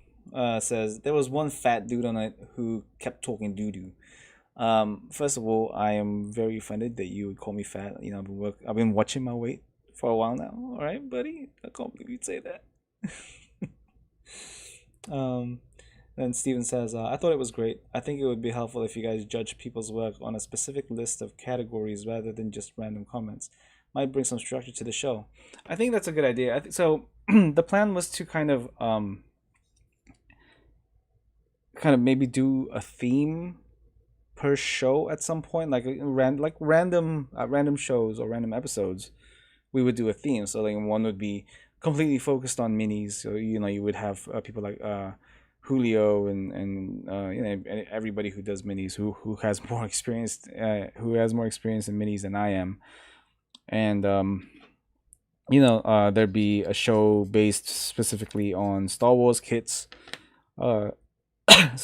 says there was one fat dude on it who kept talking doo doo. First of all, I am very offended that you would call me fat. I've been watching my weight for a while now. All right, buddy, I can't believe you'd say that. Then Steven says, I thought it was great. I think it would be helpful if you guys judge people's work on a specific list of categories rather than just random comments. Might bring some structure to the show. I think that's a good idea. So the plan was to kind of maybe do a theme per show at some point, like random shows or random episodes. We would do a theme. So like one would be completely focused on minis. So you would have people like Julio and everybody who does minis who has more experience in minis than I am, and there'd be a show based specifically on Star Wars kits. So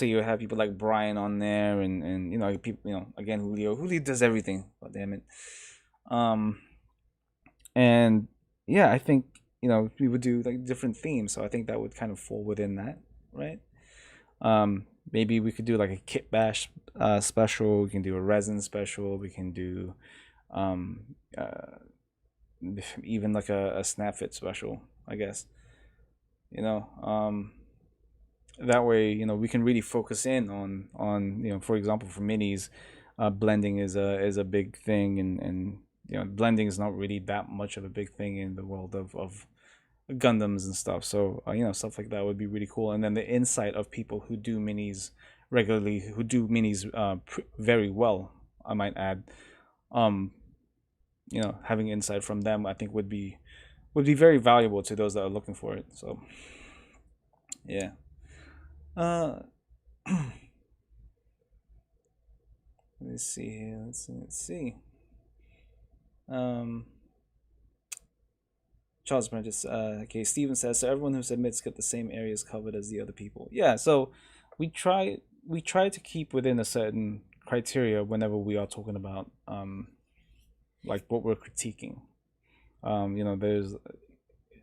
you have people like Brian on there, and people, again, Julio does everything. God damn it. And yeah, I think we would do like different themes, so I think that would kind of fall within that, right? Maybe we could do like a kit bash special. We can do a resin special. We can do even like a snap fit special, I guess. That way, we can really focus in on for example, for minis, blending is a big thing, and blending is not really that much of a big thing in the world of Gundams and stuff. So stuff like that would be really cool. And then the insight of people who do minis regularly, who do minis very well, I might add, having insight from them, I think would be very valuable to those that are looking for it. So yeah. Let's see here. Let's see. Charles Prentice. Okay, Steven says, so everyone who submits get the same areas covered as the other people. Yeah, so we try to keep within a certain criteria whenever we are talking about like what we're critiquing. There's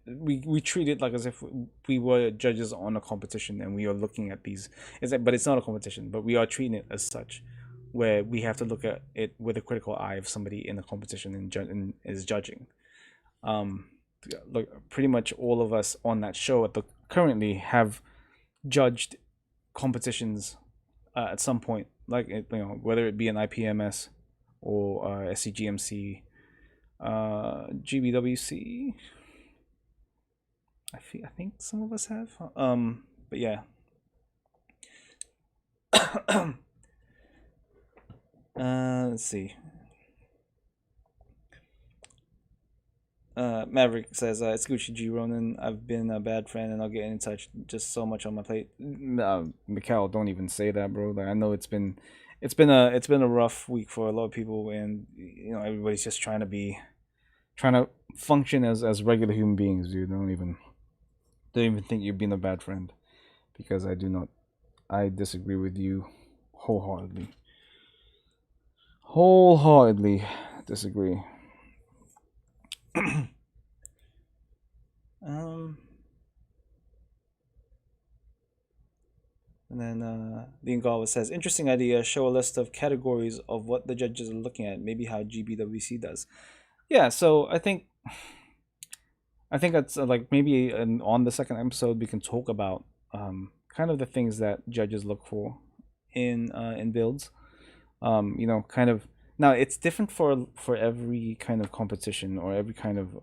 we treat it like as if we were judges on a competition and we are looking at these. But it's not a competition, but we are treating it as such, where we have to look at it with a critical eye of somebody in the competition and is judging. Look, pretty much all of us on that show currently have judged competitions at some point, like whether it be an IPMS or SCGMC, GBWC. I think some of us have. But yeah. Let's see. Maverick says, it's Gucci G Ronan. I've been a bad friend and I'll get in touch. Just so much on my plate. Mikhail, don't even say that, bro. Like, I know it's been a rough week for a lot of people, and everybody's just trying to function as regular human beings, dude. Don't even think you're being a bad friend, because I disagree with you wholeheartedly. Disagree. And then the Ngala says, interesting idea. Show a list of categories of what the judges are looking at. Maybe how GBWC does. Yeah. So I think that's like maybe on the second episode we can talk about kind of the things that judges look for in builds. Kind of. Now it's different for every kind of competition, or every kind of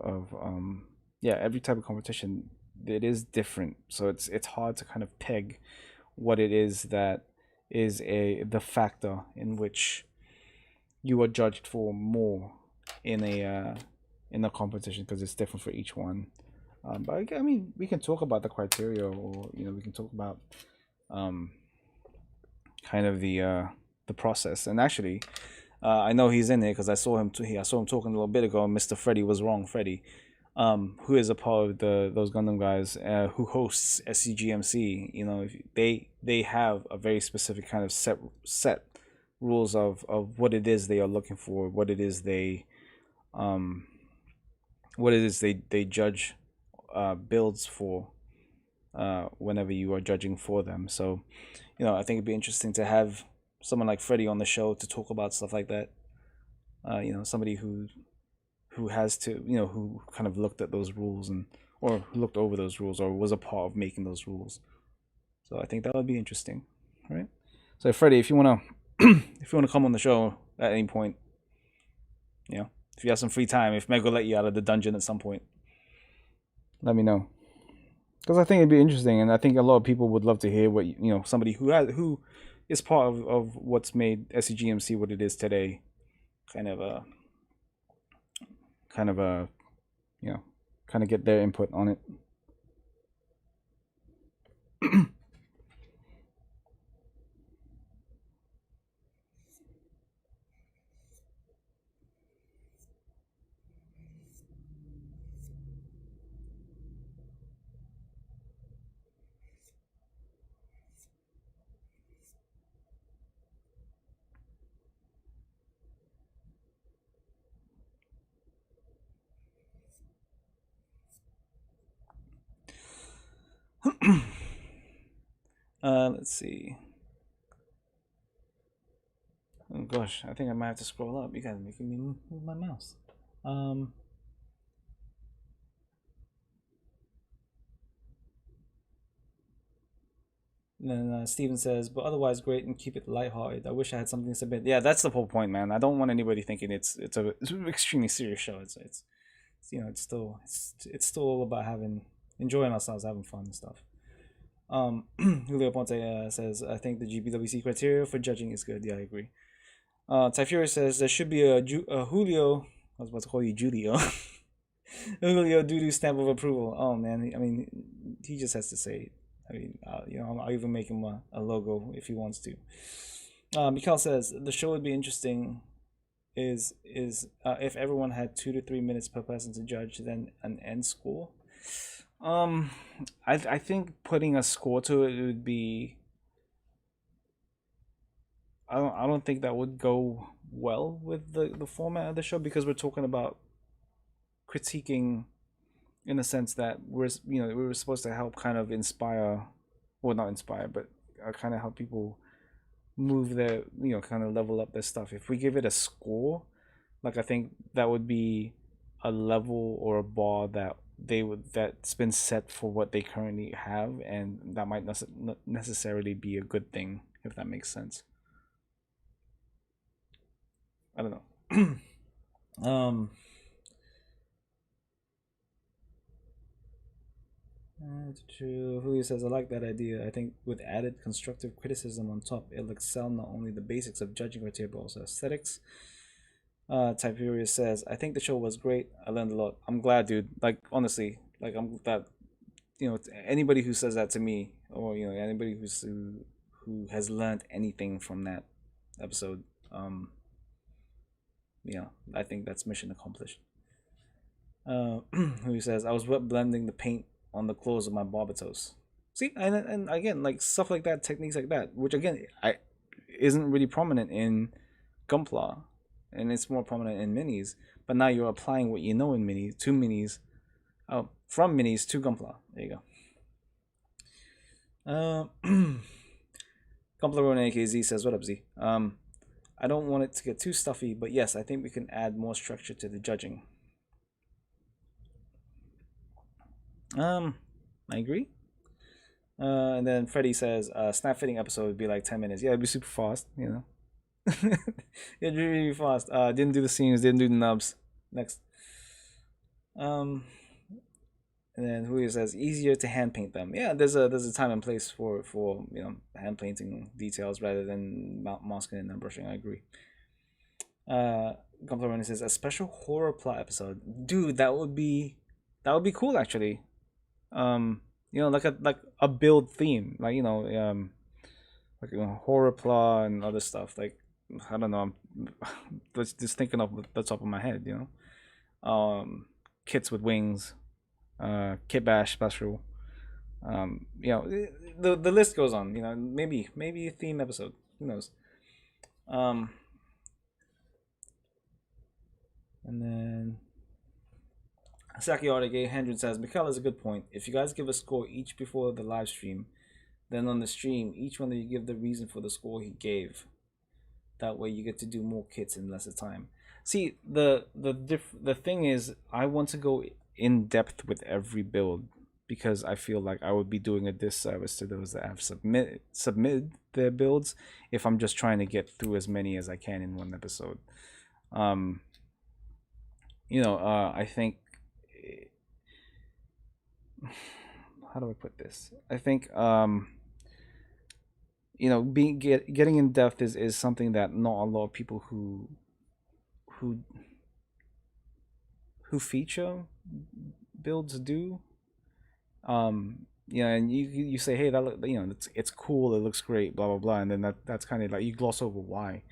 every type of competition. It is different, so it's hard to kind of peg what it is that is the factor in which you are judged for more in a competition, because it's different for each one. But I mean, we can talk about the criteria, or we can talk about um, kind of the process. And actually, I know he's in there because I saw him. I saw him talking a little bit ago. Mr. Freddy was wrong. Freddy, who is a part of those Gundam guys, who hosts SCGMC. They have a very specific kind of set rules of what it is they are looking for, um what it is they judge builds for whenever you are judging for them. So, I think it'd be interesting to have someone like Freddie on the show to talk about stuff like that. Somebody who has to, who kind of looked at those rules or looked over those rules or was a part of making those rules. So I think that would be interesting, right? So Freddie, if you wanna if you wanna come on the show at any point, if you have some free time, if Meg will let you out of the dungeon at some point, let me know. Because I think it'd be interesting, and I think a lot of people would love to hear what somebody who is part of what's made SCGMC what it is today, kind of get their input on it. Let's see. Oh gosh, I think I might have to scroll up. You guys are making me move my mouse. Then Steven says, but otherwise great and keep it lighthearted. I wish I had something to submit. Yeah, that's the whole point, man. I don't want anybody thinking it's an extremely serious show. It's still all about enjoying ourselves, having fun and stuff. Julio Ponte says, I think the GBWC criteria for judging is good. Yeah, I agree. Typhura says there should be a Julio. I was about to call you Julio. Julio doo stamp of approval. Oh man, I mean, he just has to say it. I mean, I'll even make him a logo if he wants to. Mikhail says the show would be interesting. Is if everyone had 2 to 3 minutes per person to judge, then an end score. I think putting a score to it would be. I don't think that would go well with the format of the show, because we're talking about critiquing in the sense that we were supposed to help kind of inspire, well, not inspire, but kind of help people move their, kind of level up their stuff. If we give it a score, like, I think that would be a level or a bar that's been set for what they currently have, and that might not necessarily be a good thing, if that makes sense. I don't know. Julio says, I like that idea. I think with added constructive criticism on top, it'll excel not only the basics of judging criteria, but also aesthetics. Tiberius says, I think the show was great. I learned a lot. I'm glad, dude. Like, honestly, like, I'm glad. Anybody who says that to me, or anybody who has learned anything from that episode, I think that's mission accomplished. Who says, I was wet blending the paint on the clothes of my barbatos. See, and again, like, stuff like that, techniques like that, which again, isn't really prominent in Gunpla, and it's more prominent in minis. But now you're applying what you know in minis to minis, from minis to Gunpla. There you go. Gunpla Ronan AKZ says, what up, Z? I don't want it to get too stuffy, but yes, I think we can add more structure to the judging. I agree. And then Freddie says, snap fitting episode would be like 10 minutes. Yeah, it'd be super fast, it'd be really fast. Didn't do the seams, didn't do the nubs. Next. And then Julio says, easier to hand paint them. Yeah, there's a time and place for hand painting details rather than masking and brushing. I agree. Compliment says, a special horror plot episode. Dude, that would be cool, actually. like a build theme, like like horror plot and other stuff. Like I don't know, I'm just thinking off the top of my head, kits with wings, kit bash special. The list goes on. Maybe a theme episode. Who knows? Um, and then Saki Artige 100 says, Mikhail has a good point. If you guys give a score each before the live stream, then on the stream, each one that you give the reason for the score he gave. That way you get to do more kits in lesser time. See, the thing is, I want to go in depth with every build because I feel like I would be doing a disservice to those that have submitted their builds if I'm just trying to get through as many as I can in one episode. I think, how do I put this? I think getting in depth is something that not a lot of people who feature builds do. And you say, hey, that it's cool, it looks great, blah blah blah, and then that's kind of like you gloss over why,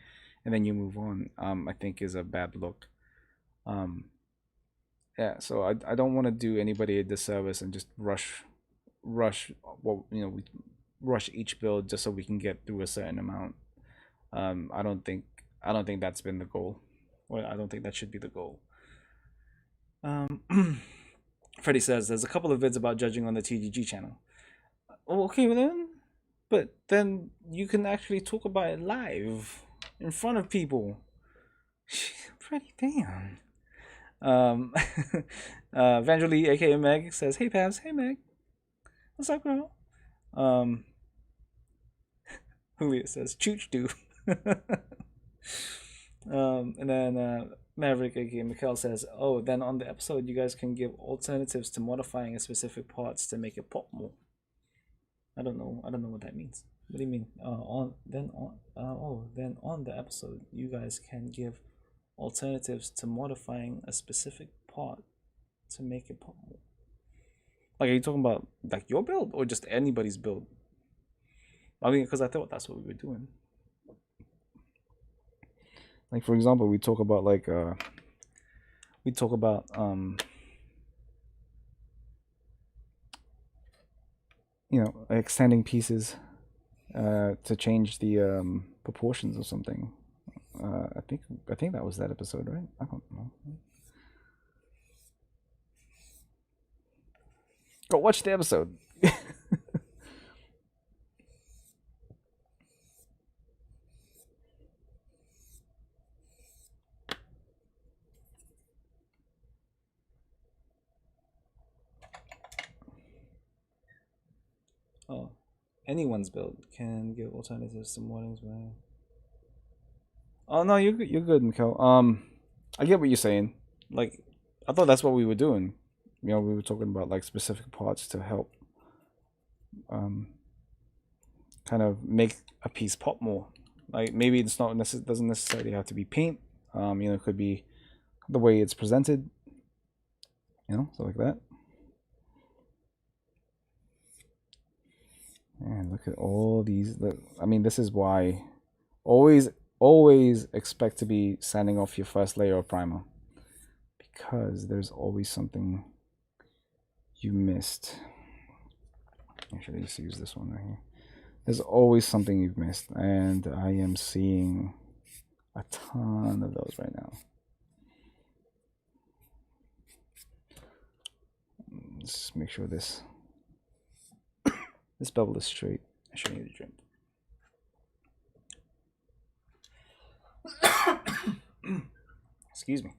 and then you move on. I think is a bad look. So I don't want to do anybody a disservice and just rush we rush each build just so we can get through a certain amount. I don't think that's been the goal, or I don't think that should be the goal. Freddie says there's a couple of vids about judging on the TGG channel. Oh, okay, but then you can actually talk about it live in front of people. Freddie, damn. Evangeline, aka Meg, says, "Hey Pabz, hey Meg, what's up, girl?" Julia says, "Chooch do." And then Maverick, aka Mikhail, says, "Oh, then on the episode, you guys can give alternatives to modifying a specific parts to make it pop more." I don't know what that means. What do you mean? Then on the episode, you guys can give alternatives to modifying a specific part to make it pop more. Like, are you talking about like your build or just anybody's build? I mean, because I thought that's what we were doing. Like, for example, we talk about extending pieces to change the proportions or something. I think that was that episode, right? I don't know. Go watch the episode. Oh, anyone's build can give alternatives to moddings, man. Oh no, you're good, Mikhail. I get what you're saying. Like, I thought that's what we were doing. We were talking about like specific parts to help, kind of make a piece pop more. Like maybe it's not doesn't necessarily have to be paint. It could be the way it's presented. So like that. And look at all these. I mean, this is why always expect to be sanding off your first layer of primer, because there's always something you missed. Actually, just use this one right here. There's always something you've missed, and I am seeing a ton of those right now. Let's make sure this bubble is straight. I should need a drink. Excuse me.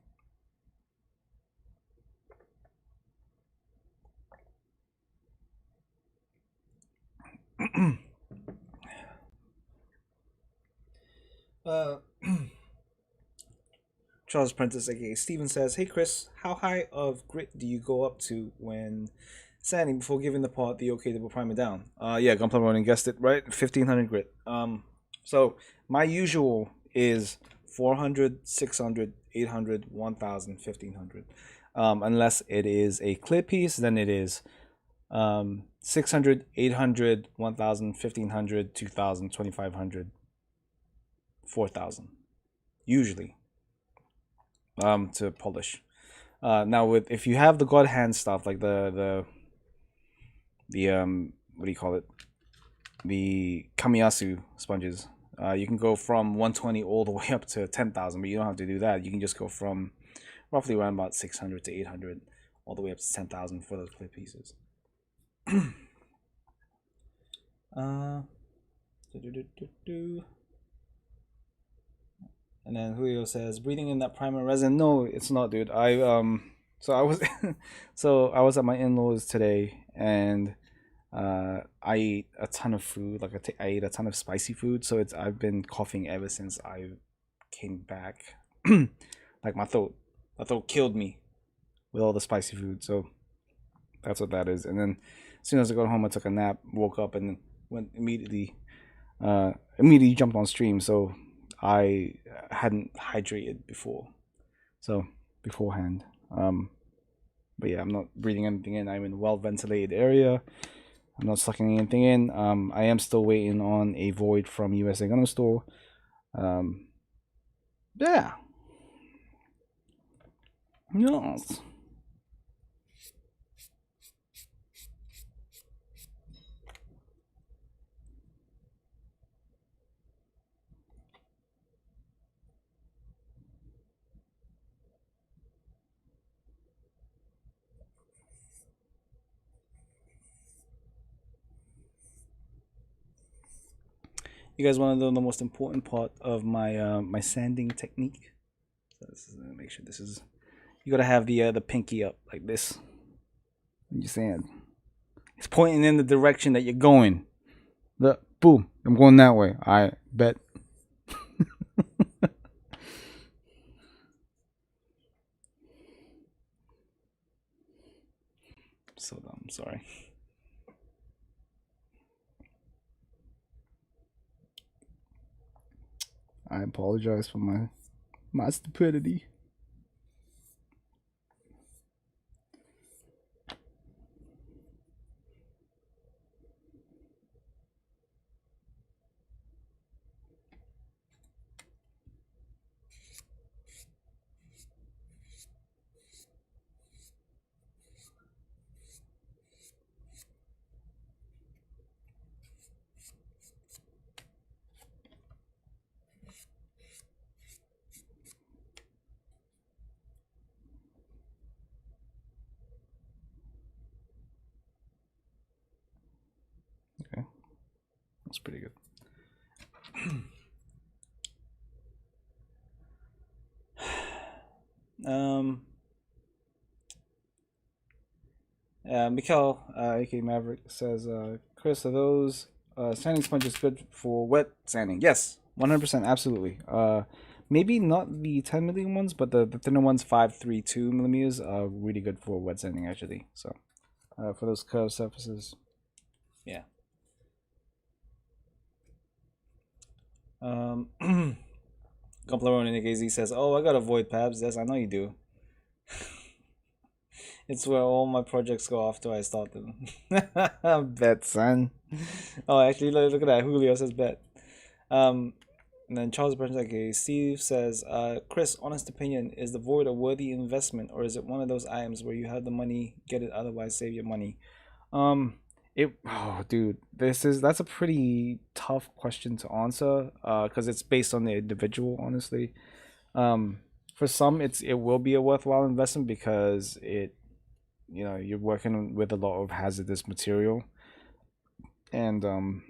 Charles Prentice, aka Steven, says, "Hey Chris, how high of grit do you go up to when sanding before giving the part the okay to put primer down?" Yeah, Gunpla running guessed it right. 1500 grit. So my usual is 400, 600, 800, 1000, 1500. Unless it is a clear piece, then it is 600, 800, 1000, 1500, 2000, 2500, 4000 usually to polish. Now with if you have the god hand stuff like the what do you call it, the kamiyasu sponges, you can go from 120 all the way up to 10,000, but you don't have to do that. You can just go from roughly around about 600 to 800 all the way up to 10,000 for those clay pieces. And then Julio says, breathing in that primer resin. No, it's not, dude. So I was so I was at my in-laws today, and I ate a ton of food. Like I ate a ton of spicy food, so I've been coughing ever since I came back. Like my throat killed me with all the spicy food. So that's what that is. And then as soon as I got home, I took a nap, woke up, and then went immediately jumped on stream. So I hadn't hydrated beforehand. But yeah, I'm not breathing anything in. I'm in a well ventilated area. I'm not sucking anything in. I am still waiting on a void from USA Gunner Store. Yeah. Yes. You guys want to know the most important part of my my sanding technique? So this is, make sure this is. You gotta have the pinky up like this when you sand. It's pointing in the direction that you're going. Look, boom! I'm going that way. I bet. So dumb. Sorry. I apologize for my stupidity. Okay, that's pretty good. Mikkel, aka Maverick, says, Chris, are those sanding sponges good for wet sanding? Yes, 100%, absolutely. Maybe not the 10 millimeter ones, but the thinner ones, 532 millimeters, are really good for wet sanding, actually. So, for those curved surfaces, yeah. Gunpla Ronin AZ says, oh, I got a void, Pabz. Yes, I know you do. It's where all my projects go after I start them. Bet, son. Oh, actually, look at that. Julio says bet. And then Charles Burns, like Steve says, Chris, honest opinion, is the void a worthy investment, or is it one of those items where you have the money, get it, otherwise save your money? Dude, that's a pretty tough question to answer, because it's based on the individual, honestly. For some, it will be a worthwhile investment because you're working with a lot of hazardous material, and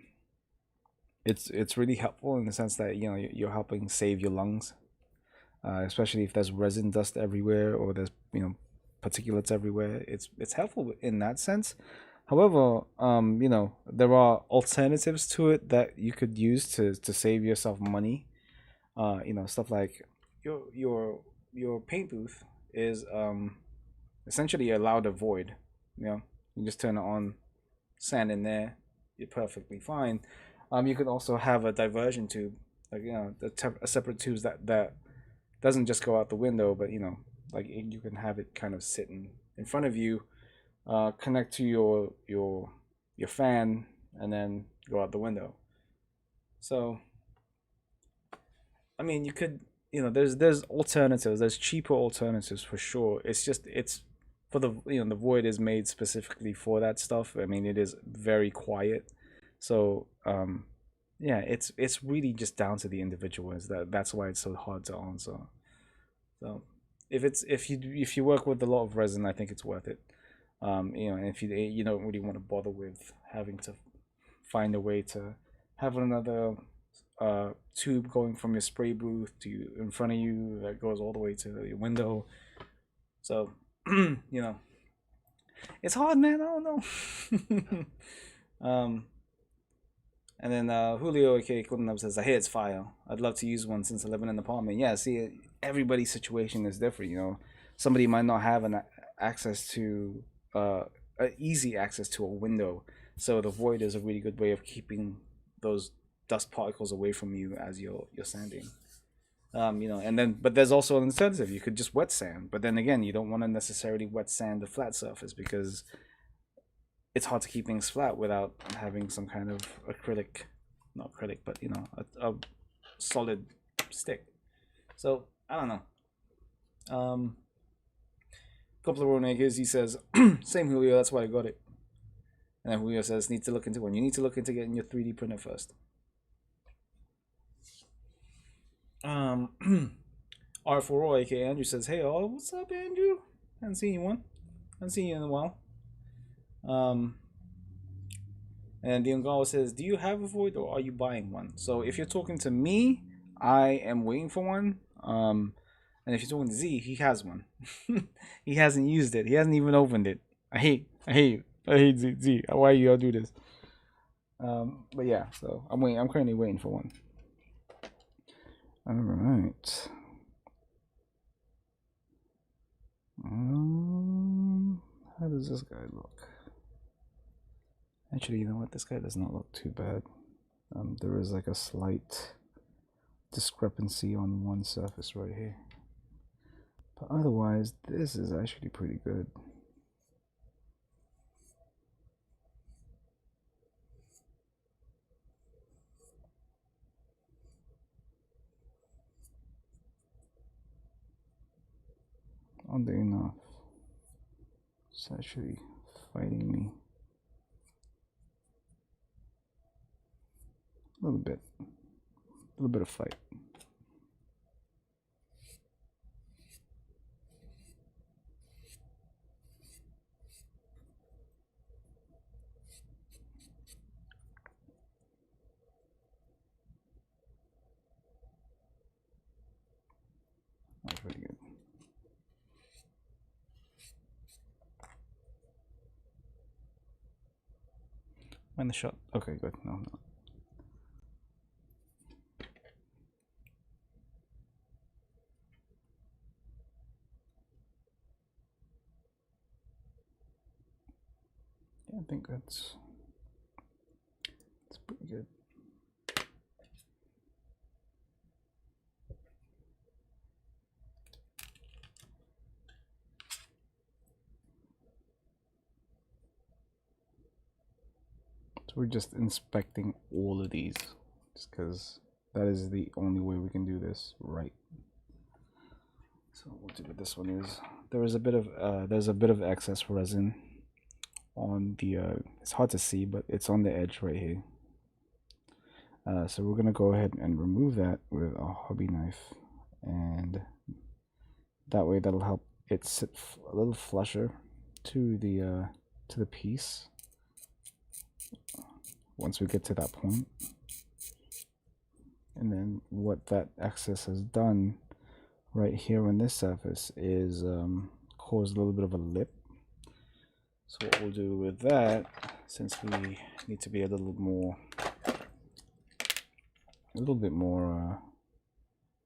it's really helpful in the sense that you're helping save your lungs, especially if there's resin dust everywhere or there's particulates everywhere. It's helpful in that sense. However, there are alternatives to it that you could use to save yourself money. Stuff like your paint booth is essentially a louder void. You just turn it on, sand in there, you're perfectly fine. You could also have a diversion tube, like a separate tubes that doesn't just go out the window, but like you can have it kind of sitting in front of you, connect to your fan, and then go out the window. So I mean, you could, there's alternatives. There's cheaper alternatives for sure. It's just it's for the Void is made specifically for that stuff. I mean, it is very quiet. So yeah, it's really just down to the individual. That's why it's so hard to answer. So if you work with a lot of resin, I think it's worth it. And if you don't really want to bother with having to find a way to have another tube going from your spray booth to in front of you that goes all the way to your window. So it's hard, man. I don't know. And then Julio, aka Clinton, says, "I hear it's fire. I'd love to use one since I live in an apartment." Yeah, see, everybody's situation is different. Somebody might not have an access to easy access to a window, so the Void is a really good way of keeping those dust particles away from you as you're sanding. But there's also an alternative. You could just wet sand, but then again, you don't want to necessarily wet sand the flat surface because it's hard to keep things flat without having some kind of acrylic, not acrylic, but a solid stick. So I don't know. Couple of Ronegers, he says, same Julio, that's why I got it. And then Julio says, need to look into one. You need to look into getting your 3D printer first. R4 aka Andrew says, hey all, what's up Andrew? Haven't seen you in a while. And Diongalo says, do you have a Void or are you buying one? So if you're talking to me, I am waiting for one. And if you're talking to Z, he has one. He hasn't used it. He hasn't even opened it. I hate Z. Why you all do this? But yeah, so I'm currently waiting for one. All right. How does this guy look? Actually, you know what? This guy does not look too bad. There is like a slight discrepancy on one surface right here. But otherwise, this is actually pretty good. Oddly enough, it's actually fighting me. A little bit of fight. That's pretty good. Find the shot. Okay, good. No. Yeah, I think that's pretty good. So we're just inspecting all of these, just because that is the only way we can do this right. So what we'll do with this one is there's a bit of excess resin on the it's hard to see, but it's on the edge right here. So we're gonna go ahead and remove that with a hobby knife, and that way that'll help it sit a little flusher to the piece once we get to that point. And then what that excess has done right here on this surface is caused a little bit of a lip. So what we'll do with that, since we need to be a little bit more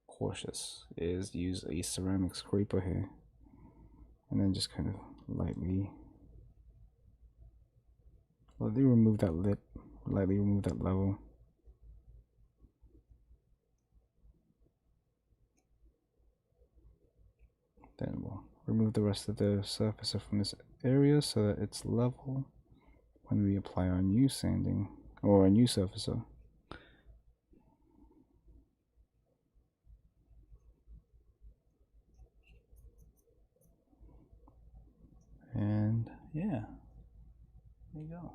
cautious, is use a ceramic scraper here, and then just kind of lightly remove that lip, lightly remove that level. Then we'll remove the rest of the surface from this area so that it's level when we apply our new sanding or a new surfacer. And yeah, there you go.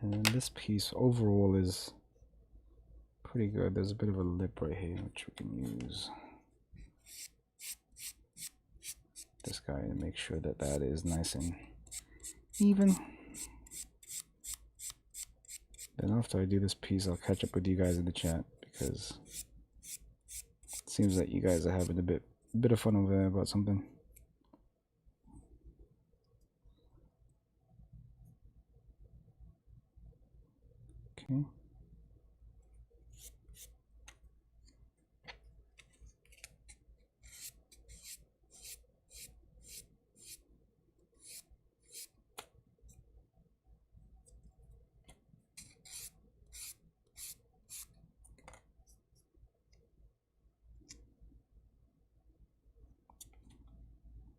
And then this piece overall is pretty good. There's a bit of a lip right here which we can use this guy to make sure that that is nice and even. Then after I do this piece, I'll catch up with you guys in the chat because it seems like you guys are having a bit of fun over there about something. Okay.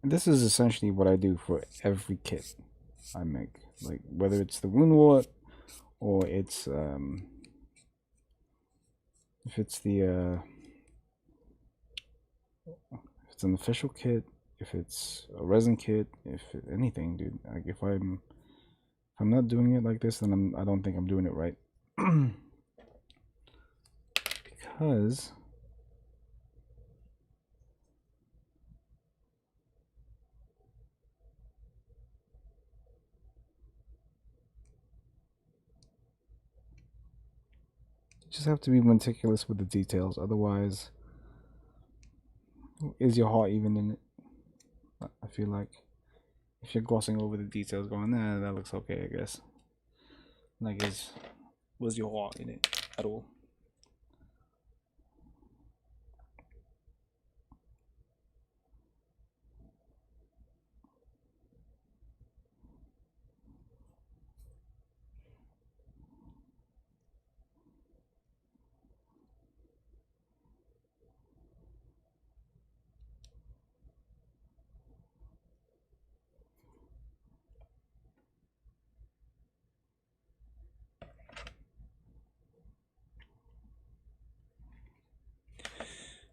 This is essentially what I do for every kit I make, like whether it's the Woundwort or it's if it's the if it's an official kit, if it's a resin kit, if anything, dude. Like if I'm not doing it like this, then I don't think I'm doing it right. Because you just have to be meticulous with the details. Otherwise, is your heart even in it? I feel like if you're glossing over the details, going, nah, that looks okay, I guess. Like, was your heart in it at all?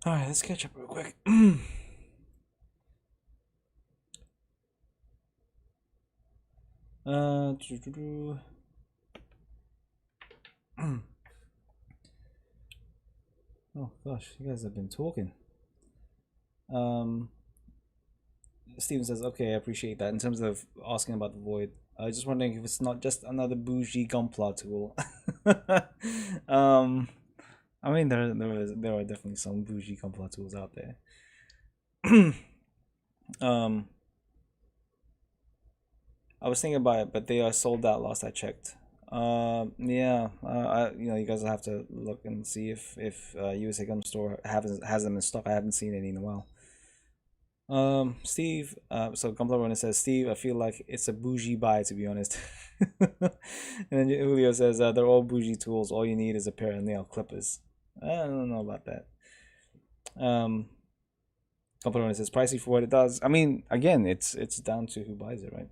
All right, let's catch up real quick. Oh gosh, you guys have been talking. Steven says, okay, I appreciate that. In terms of asking about the void, I was just wondering if it's not just another bougie Gunpla tool. I mean, there are definitely some bougie Gunpla tools out there. I was thinking about it, but they are sold out last I checked. Yeah, you guys will have to look and see if USA Gun Store has them in stock. I haven't seen any in a while. Steve, so Gunpla Runner says, Steve, I feel like it's a bougie buy, to be honest. And then Julio says, they're all bougie tools. All you need is a pair of nail clippers. I don't know about that. Gunpla Runner says, pricey for what it does. I mean, again, it's down to who buys it, right?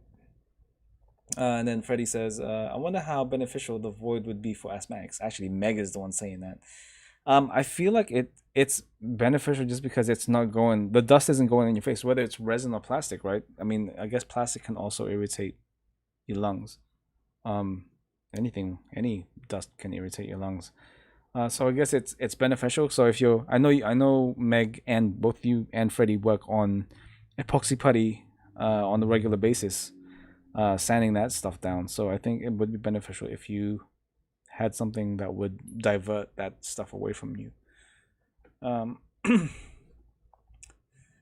And then Freddie says, I wonder how beneficial the void would be for asthmatics. Actually, Meg is the one saying that. I feel like it's beneficial just because it's not going, the dust isn't going in your face, whether it's resin or plastic, right? I mean, I guess plastic can also irritate your lungs. Any dust can irritate your lungs. So I guess it's beneficial. So if I know Meg and both you and Freddie work on epoxy putty on a regular basis, sanding that stuff down. So I think it would be beneficial if you had something that would divert that stuff away from you.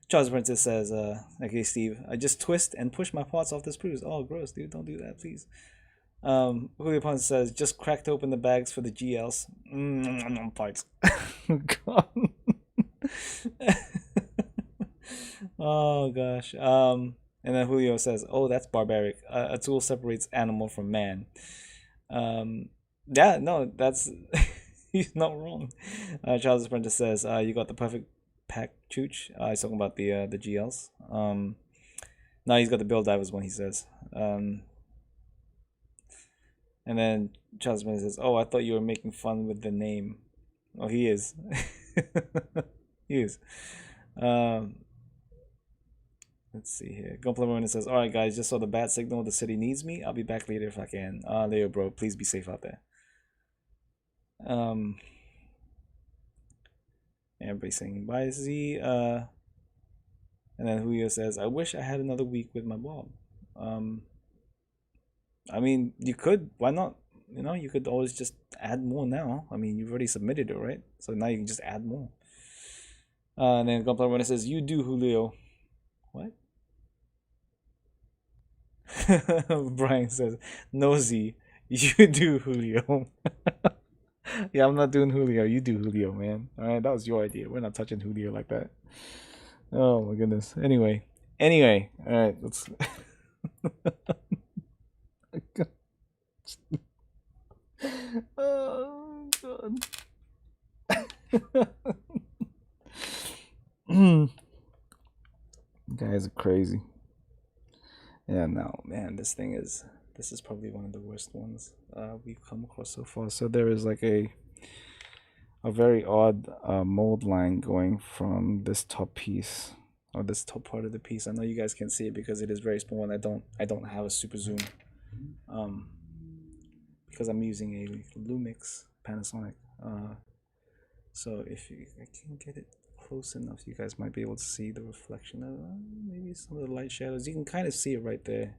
Charles Princess says, okay, Steve, I just twist and push my parts off the sprues. Oh, gross, dude, don't do that, please. Julio Ponce says, just cracked open the bags for the GLs. Parts. God. Oh gosh. And then Julio says, "Oh, that's barbaric. A tool separates animal from man." Yeah, no, that's he's not wrong. Charles Apprentice says, "You got the perfect pack, Chooch." He's talking about the GLs. No, he's got the Bill Divers one. He says. And then Charles Apprentice says, "Oh, I thought you were making fun with the name." Oh, he is. He is. Um, Let's see here. Gunpla says, "All right, guys, just saw the bat signal. The city needs me. I'll be back later if I can." Leo, bro, please be safe out there. Everybody saying bye, Z. And then Julio says, "I wish I had another week with my Bob." I mean, you could. Why not? You know, you could always just add more now. I mean, you've already submitted it, right? So now you can just add more. And then Gunpla says, "You do, Julio." What? Brian says, "Nosy, you do, Julio." Yeah, I'm not doing Julio. You do Julio, man. All right, that was your idea. We're not touching Julio like that. Oh my goodness. Anyway, all right, let's. Oh God. You guys are crazy. Yeah, no, man, this is probably one of the worst ones we've come across so far. So there is like a very odd mold line going from this top piece or this top part of the piece. I know you guys can see it because it is very small and I don't have a super zoom because I'm using a Lumix Panasonic. So if I can get it close enough, you guys might be able to see the reflection of maybe some of the light shadows. You can kind of see it right there.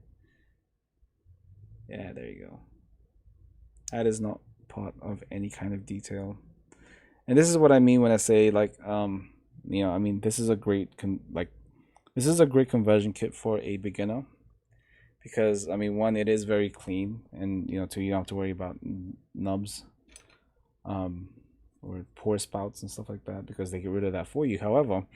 Yeah, there you go. That is not part of any kind of detail. And this is what I mean when I say like you know, I mean this is a great this is a great conversion kit for a beginner because I mean one, it is very clean and you know you don't have to worry about nubs or pore spouts and stuff like that because they get rid of that for you. However,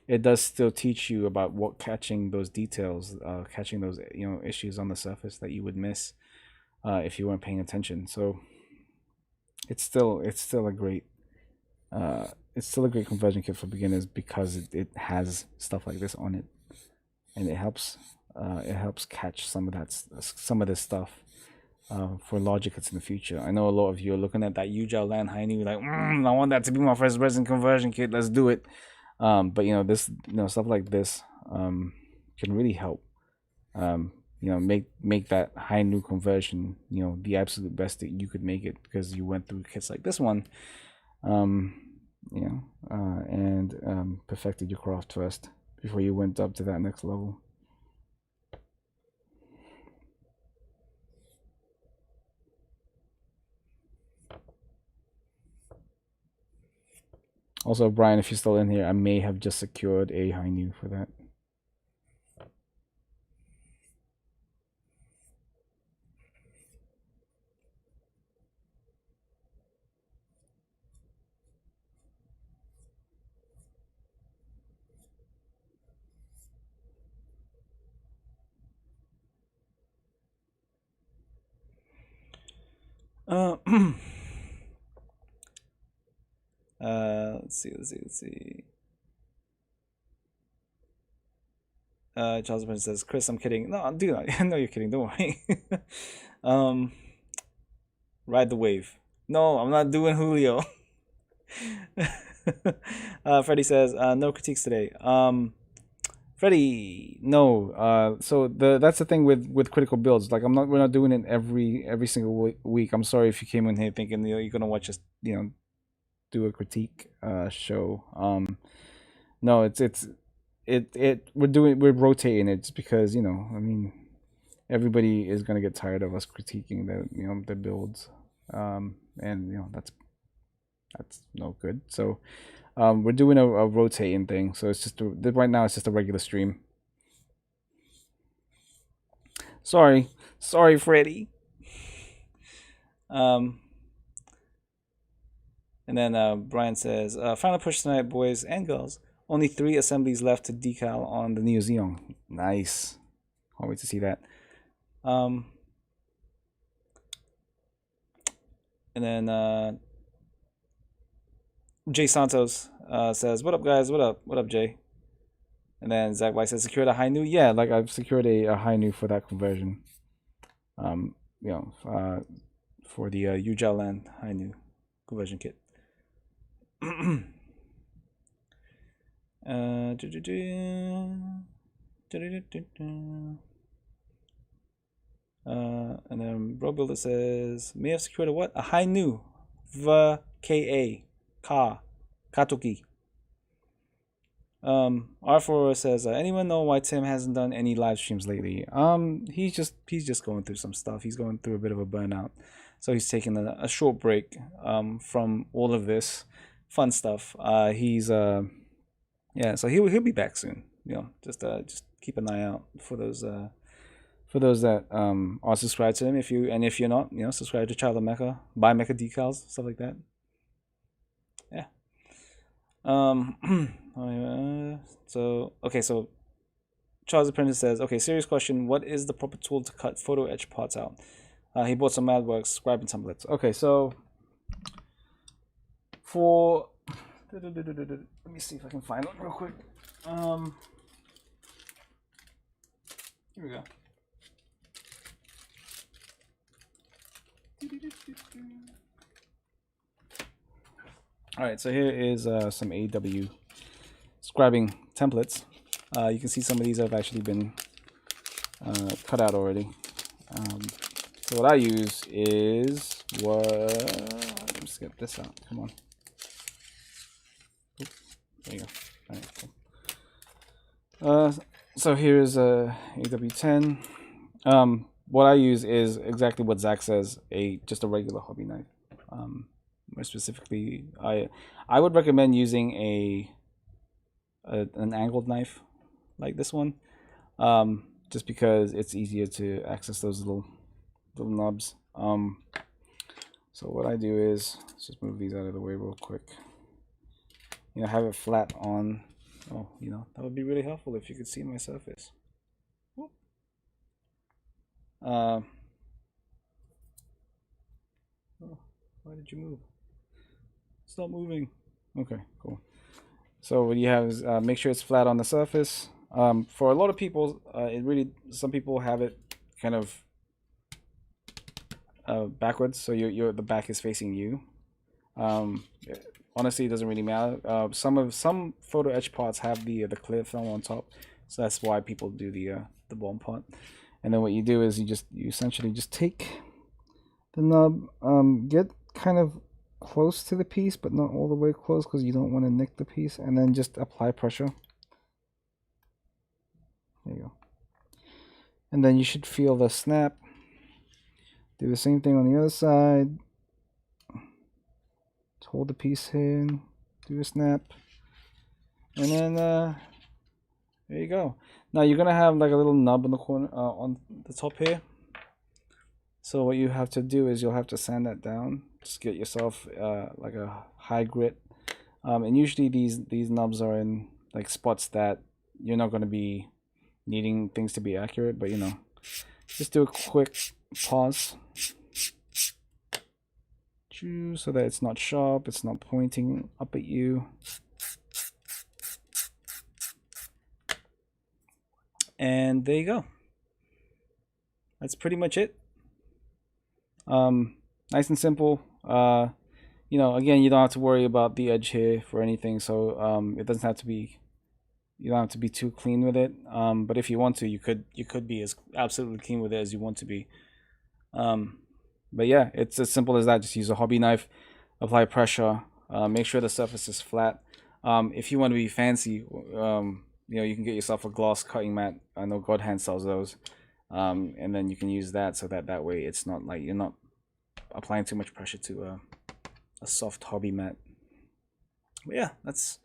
it does still teach you about what catching those details, catching those you know issues on the surface that you would miss if you weren't paying attention. So it's still a great conversion kit for beginners because it has stuff like this on it, and it helps catch some of this stuff for larger kits in the future. I know a lot of you are looking at that Ujao Land Heine, like, I want that to be my first resin conversion kit. Let's do it. But you know this, stuff like this can really help. Make that high new conversion, the absolute best that you could make it because you went through kits like this one, and perfected your craft first before you went up to that next level. Also, Brian, if you're still in here, I may have just secured a high new for that. Let's see. Charles Burns says, Chris, I'm kidding. No, dude, I know you're kidding. Don't worry. Ride the wave. No, I'm not doing Julio. Freddie says, no critiques today. Freddie, no. So that's the thing with critical builds. Like we're not doing it every single week. I'm sorry if you came in here thinking you're gonna watch us, do a critique show. No, we're rotating it just because everybody is gonna get tired of us critiquing the builds, and that's no good. So we're doing a rotating thing. So it's just right now it's just a regular stream. Sorry, Freddy. Um, and then Brian says, final push tonight, boys and girls. Only 3 assemblies left to decal on the Neo Xeon. Nice. Can't wait to see that. And then Jay Santos says, "What up, guys? What up? What up, Jay?" And then Zach White says, "Secured a high new." Yeah, like I've secured a high new for that conversion. You know, for the Ugel Land high new conversion kit. And then Bro Builder says, "May have secured a what? A high new VKA Ka Katoki." R4 says, "Anyone know why Tim hasn't done any live streams lately?" He's just going through some stuff. He's going through a bit of a burnout, so he's taking a short break from all of this fun stuff. Yeah, so he'll be back soon. You know, just keep an eye out for those that are subscribed to him. If you're not, you know, subscribe to Child of Mecha, buy Mecha decals, stuff like that. Yeah. So Charles Apprentice says, "Okay, serious question. What is the proper tool to cut photo etch parts out?" He bought some MadWorks scribing templates. Okay, so for let me see if I can find one real quick. Here we go. All right, so here is some AW scribing templates. You can see some of these have actually been cut out already. So what I use is let me just get this out. Come on. Oop, there you go. All right, cool. So here's a AW10. What I use is exactly what Zach says, just a regular hobby knife. More specifically, I would recommend using an angled knife like this one, just because it's easier to access those little knobs. So what I do is, let's just move these out of the way real quick. You know, have it flat on. Oh, you know, that would be really helpful if you could see my surface. Oh, why did you move? Stop moving. Okay, cool. So what you have is make sure it's flat on the surface. For a lot of people, some people have it kind of backwards, so the back is facing you. Honestly, it doesn't really matter. Some photo etch parts have the clear film on top, so that's why people do the bottom part. And then what you do is you essentially just take the nub, get kind of close to the piece, but not all the way close because you don't want to nick the piece, and then just apply pressure. There you go. And then you should feel the snap. Do the same thing on the other side. Just hold the piece in, do a snap, and then there you go. Now you're gonna have like a little nub in the corner on the top here. So what you have to do is you'll have to sand that down. Just get yourself like a high grit, and usually these nubs are in like spots that you're not going to be needing things to be accurate, but you know, just do a quick pause so that it's not sharp, it's not pointing up at you. And there you go. That's pretty much it. Nice and simple. You know, again, you don't have to worry about the edge here for anything, so it doesn't have to be, you don't have to be too clean with it. But if you want to, you could be as absolutely clean with it as you want to be. But yeah, it's as simple as that. Just use a hobby knife, apply pressure, make sure the surface is flat. If you want to be fancy, you know, you can get yourself a gloss cutting mat. I know God Hand sells those. And then you can use that so that way it's not like you're not applying too much pressure to a soft hobby mat. But yeah, that's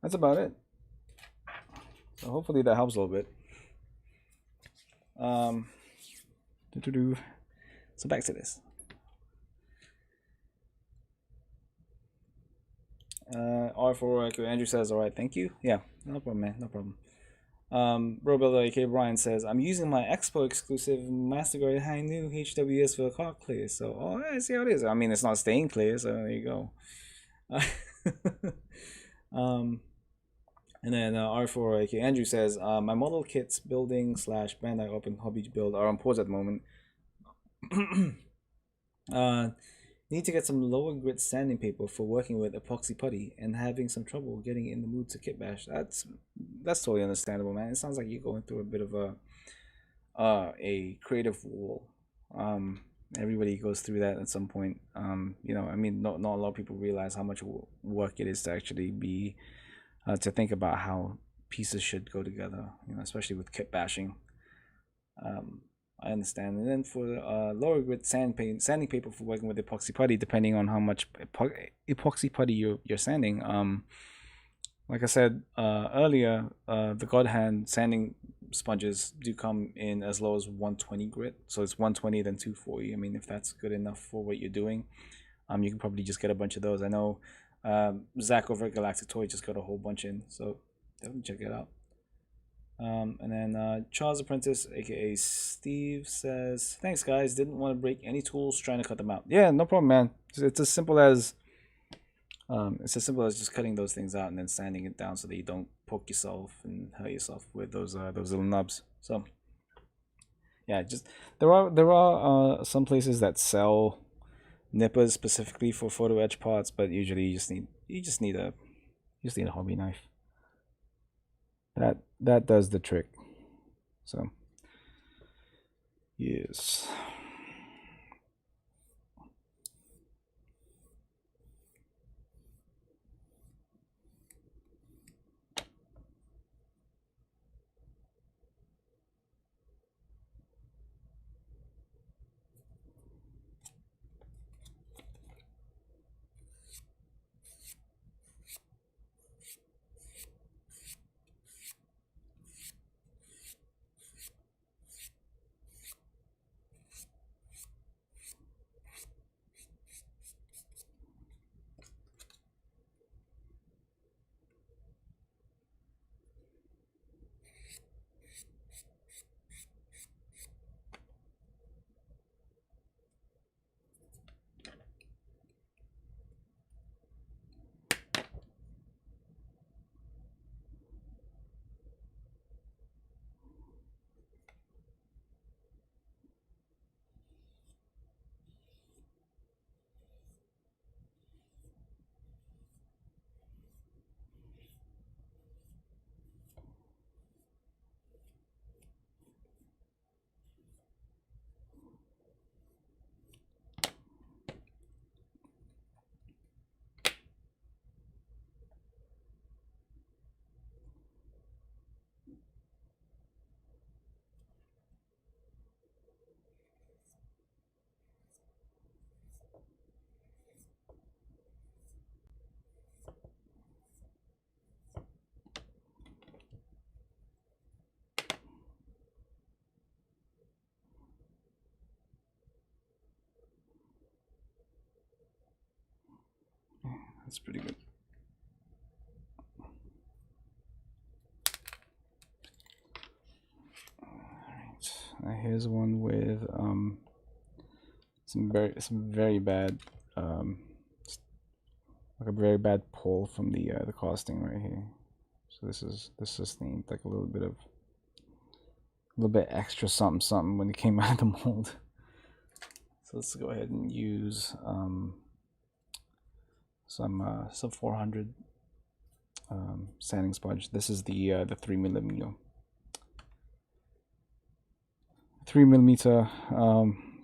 about it. So hopefully that helps a little bit. So back to this. R4 Andrew says, all right, thank you. Yeah, no problem, man, no problem. Robuilder AK Brian says, I'm using my Expo exclusive Mastercard High New HWS for the car clear. So, oh, I see how it is. I mean, it's not staying clear, so there you go. um, and then R4 AK Andrew says, my model kits building slash Bandai Open Hobby build are on pause at the moment. Need to get some lower grit sanding paper for working with epoxy putty and having some trouble getting in the mood to kit bash. That's totally understandable, man. It sounds like you're going through a bit of a creative wall. Everybody goes through that at some point. I mean, not a lot of people realize how much work it is to actually be to think about how pieces should go together. Especially with kit bashing. I understand. And then for lower grit sanding paper for working with epoxy putty, depending on how much epoxy putty you're sanding. Like I said earlier, the God Hand sanding sponges do come in as low as 120 grit. So it's 120 then 240. I mean, if that's good enough for what you're doing, you can probably just get a bunch of those. I know Zach over at Galactic Toy just got a whole bunch in, so definitely check it out. And then Charles Apprentice, aka Steve, says, thanks guys, didn't want to break any tools trying to cut them out. Yeah, no problem, man. It's as simple as just cutting those things out and then sanding it down so that you don't poke yourself and hurt yourself with those little nubs. So yeah, just there are some places that sell nippers specifically for photo etch parts, but usually you just need a hobby knife. That does the trick. So yes. That's pretty good. Alright. Now here's one with some very bad like a very bad pull from the casting right here. So this is themed like a little bit extra something when it came out of the mold. So let's go ahead and use some 400 sanding sponge. This is the 3mm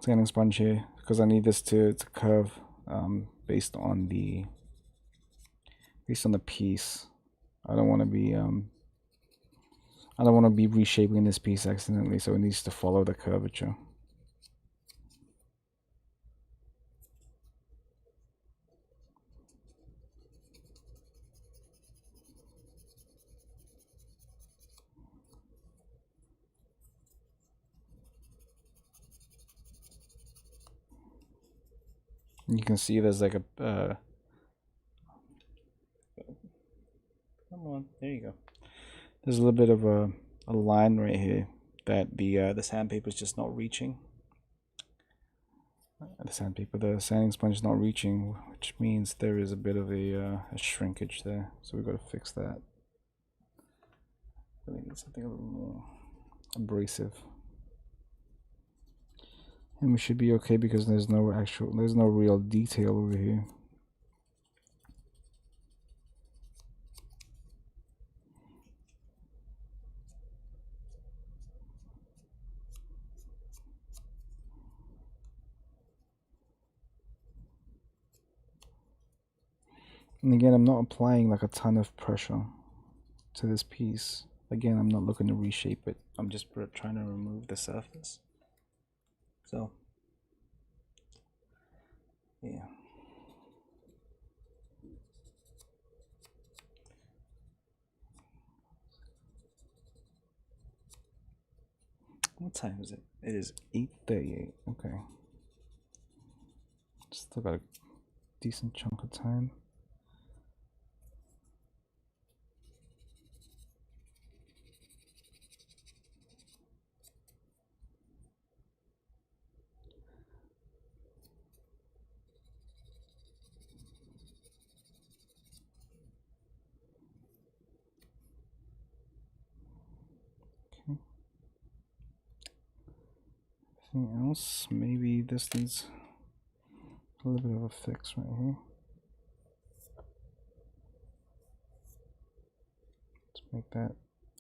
sanding sponge here because I need this to curve based on the piece. I don't want to be reshaping this piece accidentally, so it needs to follow the curvature. You can see there's like a Come on, there you go. There's a little bit of a line right here that the sandpaper is just not reaching. The sanding sponge is not reaching, which means there is a bit of a shrinkage there. So we've got to fix that. Really need something a little more abrasive. And we should be okay because there's no real detail over here. And again, I'm not applying like a ton of pressure to this piece. Again, I'm not looking to reshape it. I'm just trying to remove the surface. So, yeah. What time is it? It is 8:38. Okay. Still got a decent chunk of time. Okay. Anything else? Maybe this needs a little bit of a fix right here. Let's make that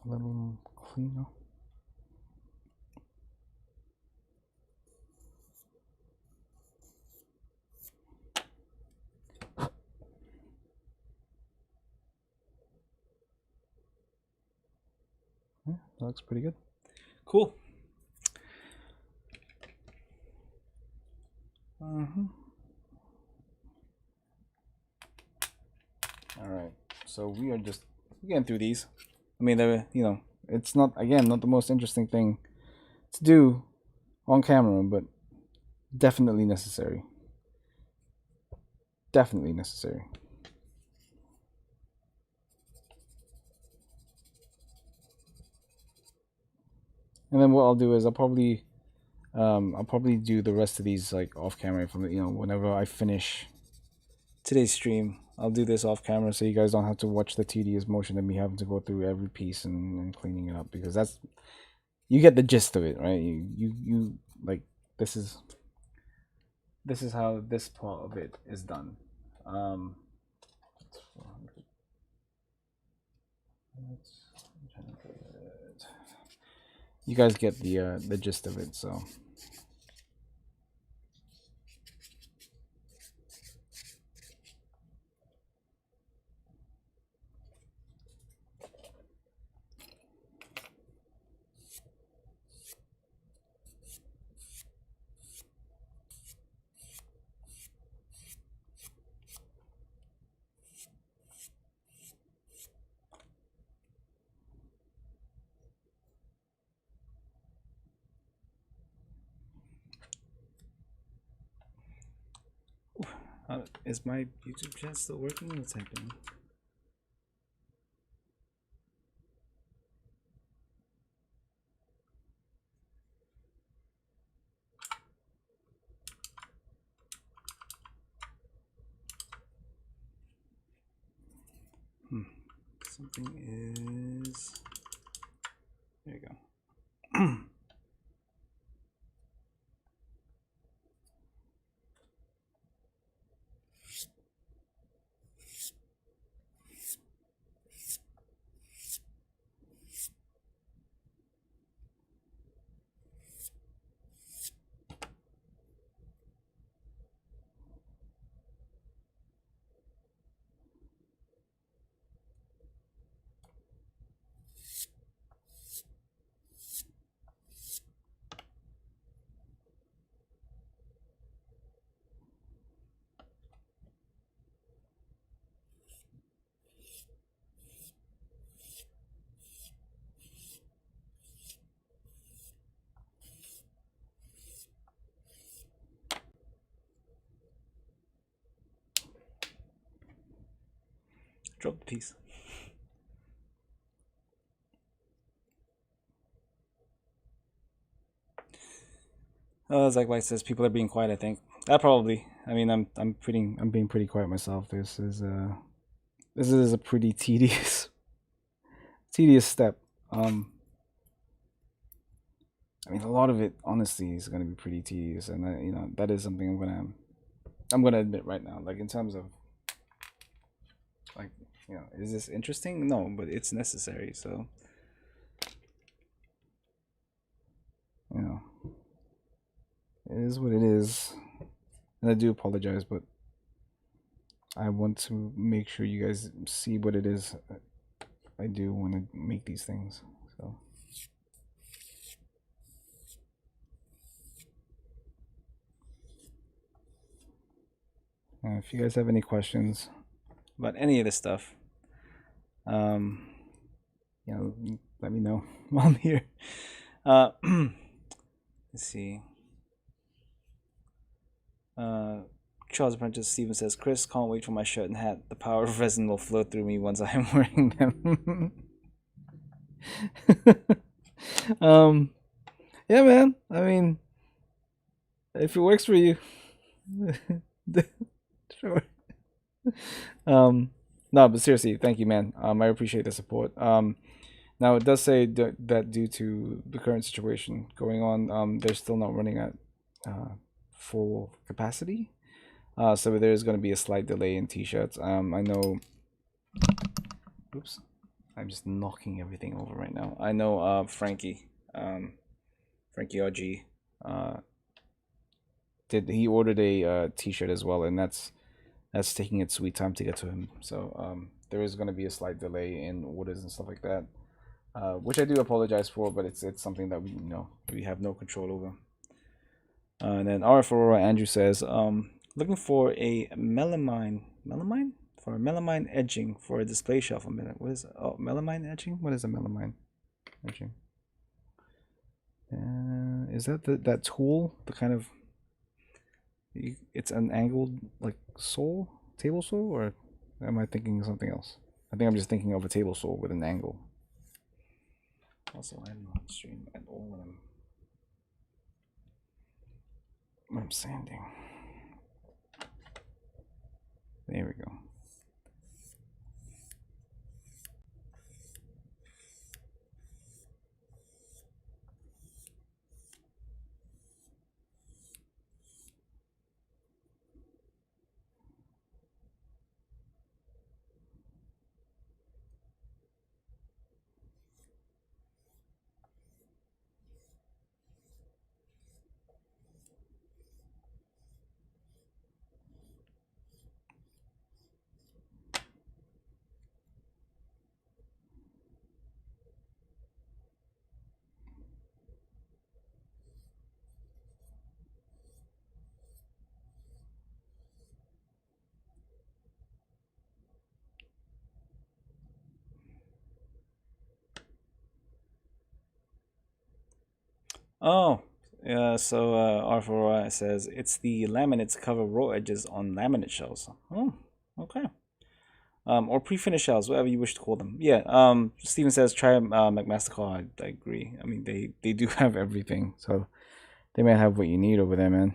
a little cleaner. Yeah, that looks pretty good. Cool. All right. So we are just getting through these. I mean, it's not the most interesting thing to do on camera, but definitely necessary. Definitely necessary. And then what I'll do is I'll probably do the rest of these like off camera from whenever I finish today's stream. I'll do this off camera so you guys don't have to watch the tedious motion of me having to go through every piece and cleaning it up, because you get the gist of it, right? You like this is how this part of it is done. You guys get the gist of it, so. Is my YouTube chat still working? What's happening? Something is... There you go. Drop the piece. Zach Light says people are being quiet. I think probably. I mean, I'm being pretty quiet myself. This is a pretty tedious step. I mean, a lot of it honestly is going to be pretty tedious, and you know, that is something I'm gonna admit right now. Like in terms of like, you know, is this interesting? No, but it's necessary. So you know, it is what it is, and I do apologize, but I want to make sure you guys see what it is I do want to make these things. So. If you guys have any questions about any of this stuff, you know, let me know. I'm here. Let's see. Charles Apprentice Steven says, Chris, can't wait for my shirt and hat. The power of resin will flow through me once I'm wearing them. Yeah, man. I mean, if it works for you, sure. No, but seriously, thank you, man. I appreciate the support. Now it does say that due to the current situation going on, they're still not running at full capacity. So there's going to be a slight delay in t-shirts. I know. Oops, I'm just knocking everything over right now. I know Frankie RG, he ordered a t-shirt as well, and that's taking its sweet time to get to him. So there is going to be a slight delay in orders and stuff like that, which I do apologize for, but it's something that we have no control over. And then RF Aurora Andrew says, looking for a melamine edging for a display shelf. What is melamine edging? What is a melamine edging? Is that that tool? The kind of it's an angled like table saw, or am I thinking of something else? I think I'm just thinking of a table saw with an angle. Also, I'm not stream at all when I'm sanding. There we go. Oh, yeah. So R4 says it's the laminates cover raw edges on laminate shells. Oh, okay. Or pre-finished shells, whatever you wish to call them. Yeah. Steven says try McMaster. I agree. I mean, they do have everything, so they might have what you need over there, man.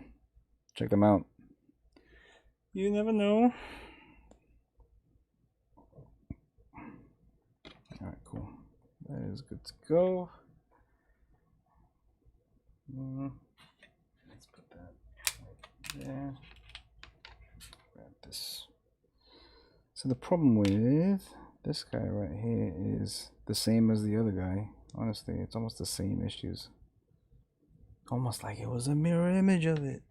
Check them out. You never know. All right, cool. That is good to go. Let's put that right there. Grab this. So the problem with this guy right here is the same as the other guy. Honestly, it's almost the same issues. Almost like it was a mirror image of it.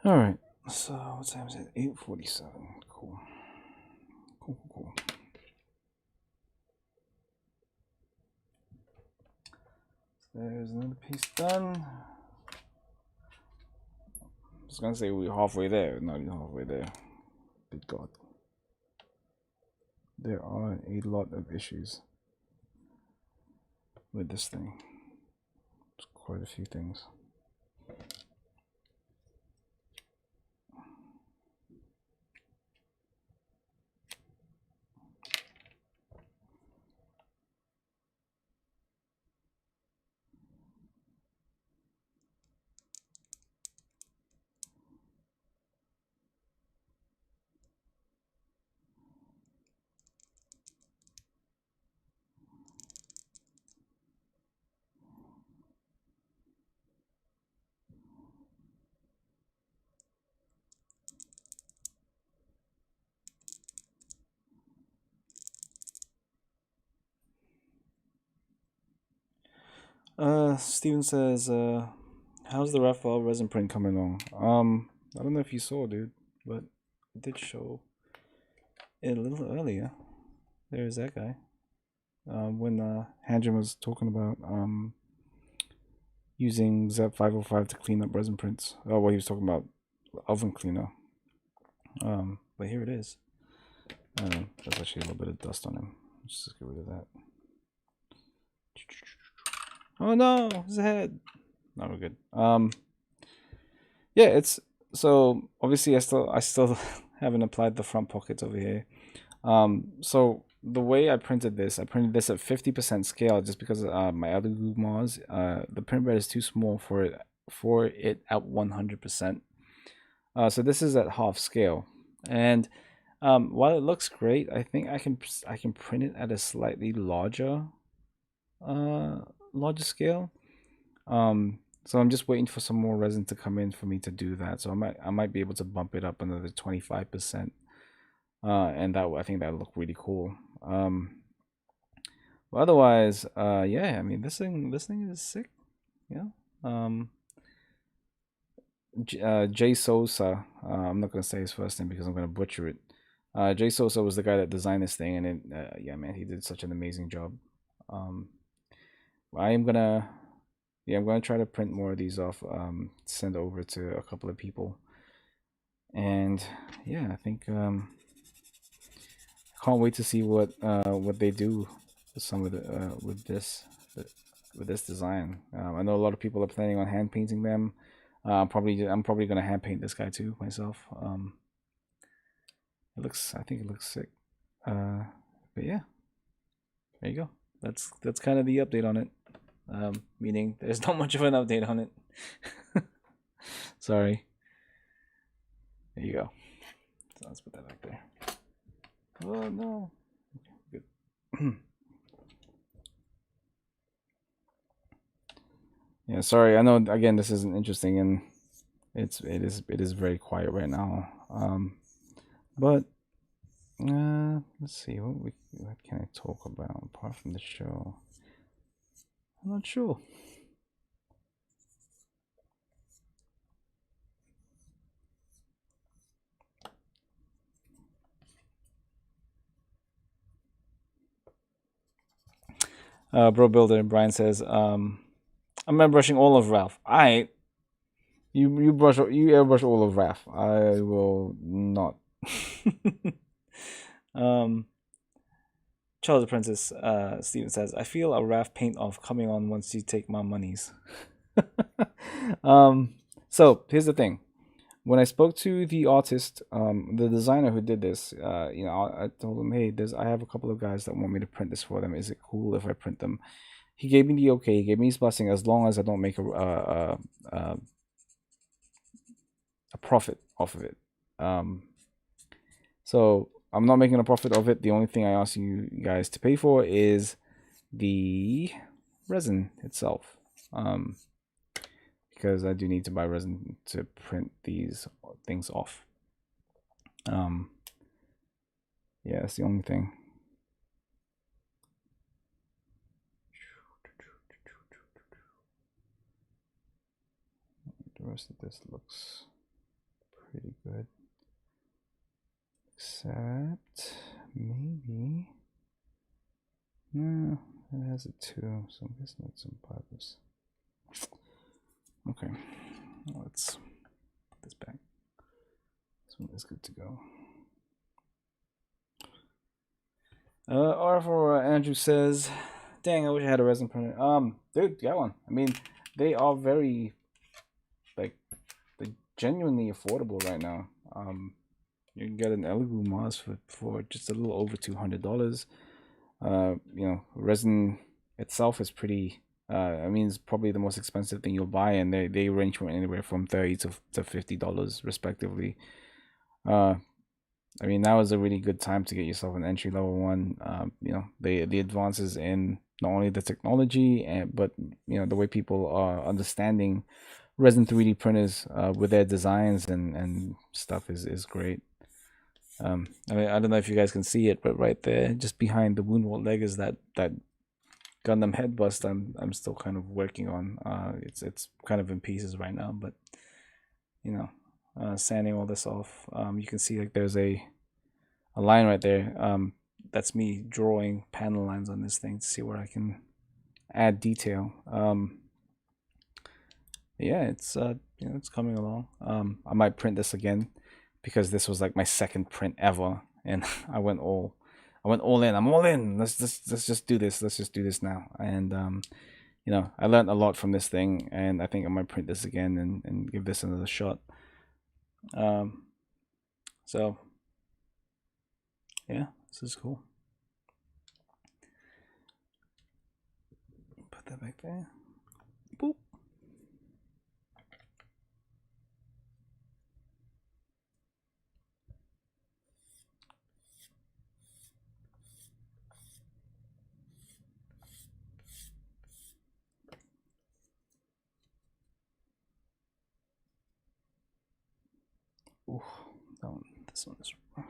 All right. So what time is it? 8:47. Cool. Cool. There's another piece done. I was gonna say we're halfway there. Not even halfway there. Good God. There are a lot of issues with this thing. It's quite a few things. Steven says, how's the Raphael resin print coming along? I don't know if you saw, dude, but I did show it a little earlier. There's that guy. When Hanjin was talking about using ZEP 505 to clean up resin prints. Oh, well, he was talking about oven cleaner. But here it is. There's actually a little bit of dust on him. Let's just get rid of that. Oh no, his head. No, we're good. Yeah, it's so obviously I still haven't applied the front pockets over here. So the way I printed this at 50% scale just because my other glue Mars, the print bed is too small for it at 100%. So this is at half scale, and while it looks great, I think I can print it at a slightly larger scale. So I'm just waiting for some more resin to come in for me to do that. So I might be able to bump it up another 25%. And that I think that would look really cool. But otherwise, yeah, I mean this thing is sick. Yeah. Jay Sosa. I'm not gonna say his first name because I'm gonna butcher it. Jay Sosa was the guy that designed this thing, and yeah, man, he did such an amazing job. I'm gonna try to print more of these off. Send over to a couple of people, and yeah, I think can't wait to see what they do with some of the with this design. I know a lot of people are planning on hand painting them. I'm probably gonna hand paint this guy too myself. I think it looks sick. But yeah, there you go. That's kind of the update on it. Meaning there's not much of an update on it. Sorry. There you go. So let's put that back there. Oh no. Okay, good. Yeah, sorry. I know again this isn't interesting and it is very quiet right now. But let's see what can I talk about apart from the show. I'm not sure. Bro Builder Brian says, I'm airbrushing all of Ralph. You airbrush all of Ralph. I will not. Charles the Princess, Steven says, I feel a Ralph paint off coming on once you take my monies. So here's the thing. When I spoke to the artist, the designer who did this, I told him, hey, I have a couple of guys that want me to print this for them. Is it cool if I print them? He gave me the okay. He gave me his blessing as long as I don't make a profit off of it. So I'm not making a profit of it. The only thing I ask you guys to pay for is the resin itself. Because I do need to buy resin to print these things off. Yeah, that's the only thing. The rest of this looks pretty good. Except maybe no, it has a 2, so I'm guessing that's on purpose. Okay, let's put this back. This one is good to go. R for Andrew says, "Dang, I wish I had a resin printer." Dude, get one. I mean, they are very like they're genuinely affordable right now. You can get an Elegoo Moss for just a little over $200. You know, resin itself is pretty. I mean, it's probably the most expensive thing you'll buy, and they range from anywhere from $30 to $50 respectively. I mean, that was a really good time to get yourself an entry level one. You know, the advances in not only the technology but you know the way people are understanding resin 3D printers with their designs and stuff is great. I mean, I don't know if you guys can see it, but right there, just behind the Woundwort leg, is that Gundam head bust. I'm still kind of working on. It's kind of in pieces right now, but you know, sanding all this off. You can see like there's a line right there. That's me drawing panel lines on this thing to see where I can add detail. Yeah, it's you know, it's coming along. I might print this again because this was like my second print ever, and I went all in. I'm all in. Let's just do this. Let's just do this now. And you know, I learned a lot from this thing, and I think I might print this again and give this another shot. So yeah, this is cool. Put that back there. Boop. Ooh, this one is rough.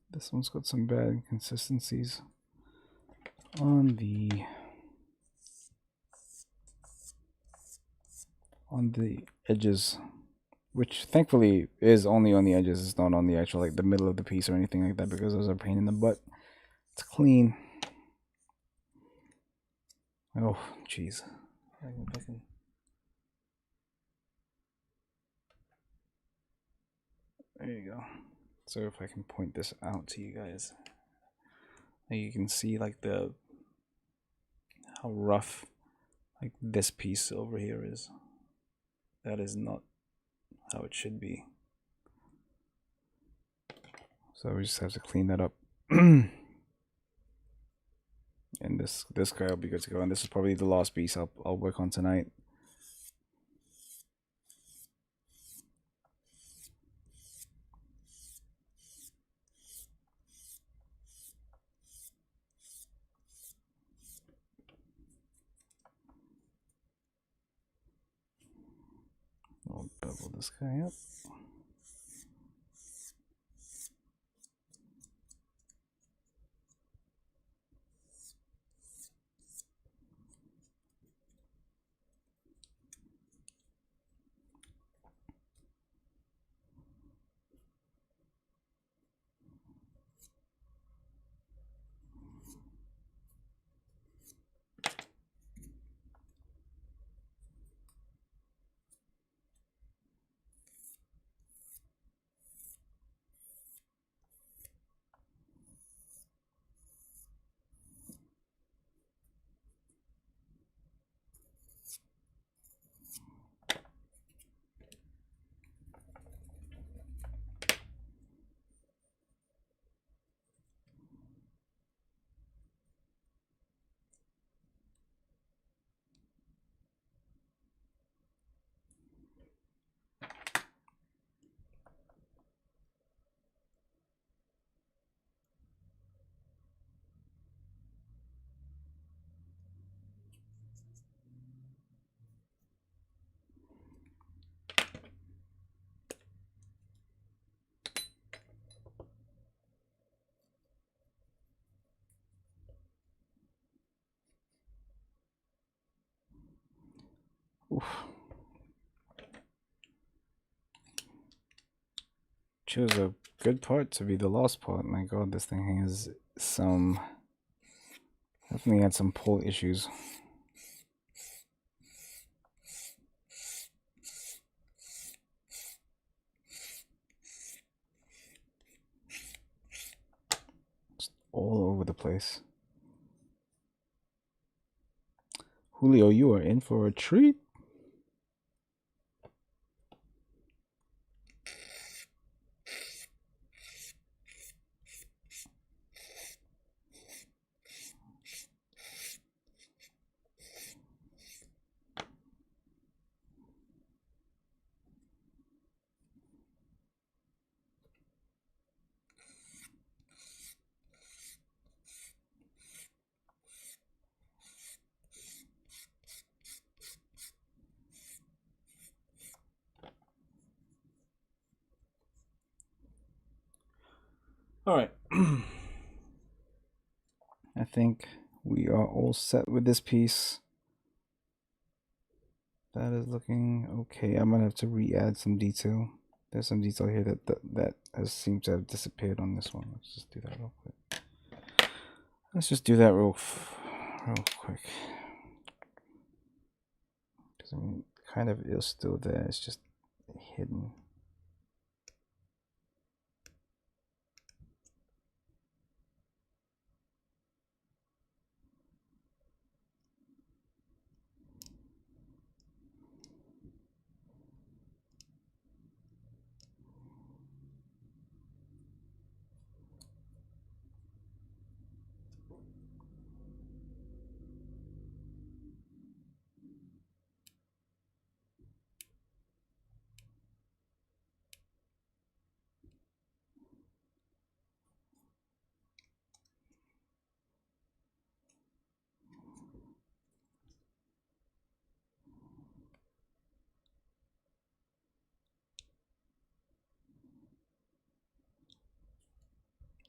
This one's got some bad inconsistencies on the edges, which thankfully is only on the edges. It's not on the actual like the middle of the piece or anything like that, because those are a pain in the butt. It's clean. Oh, jeez. There you go. So if I can point this out to you guys, you can see like how rough like this piece over here is. That is not how it should be. So we just have to clean that up. And this guy will be good to go. And this is probably the last piece I'll work on tonight. I'll bevel this guy up. Oof. Chose a good part to be the lost part. My god, this thing has some... Definitely had some pull issues. Just all over the place. Julio, you are in for a treat. All right. I think we are all set with this piece. That is looking okay. I'm gonna have to re-add some detail. There's some detail here that has seemed to have disappeared on this one. Let's just do that real quick. Let's just do that real quick. Because I mean, kind of is still there. It's just hidden.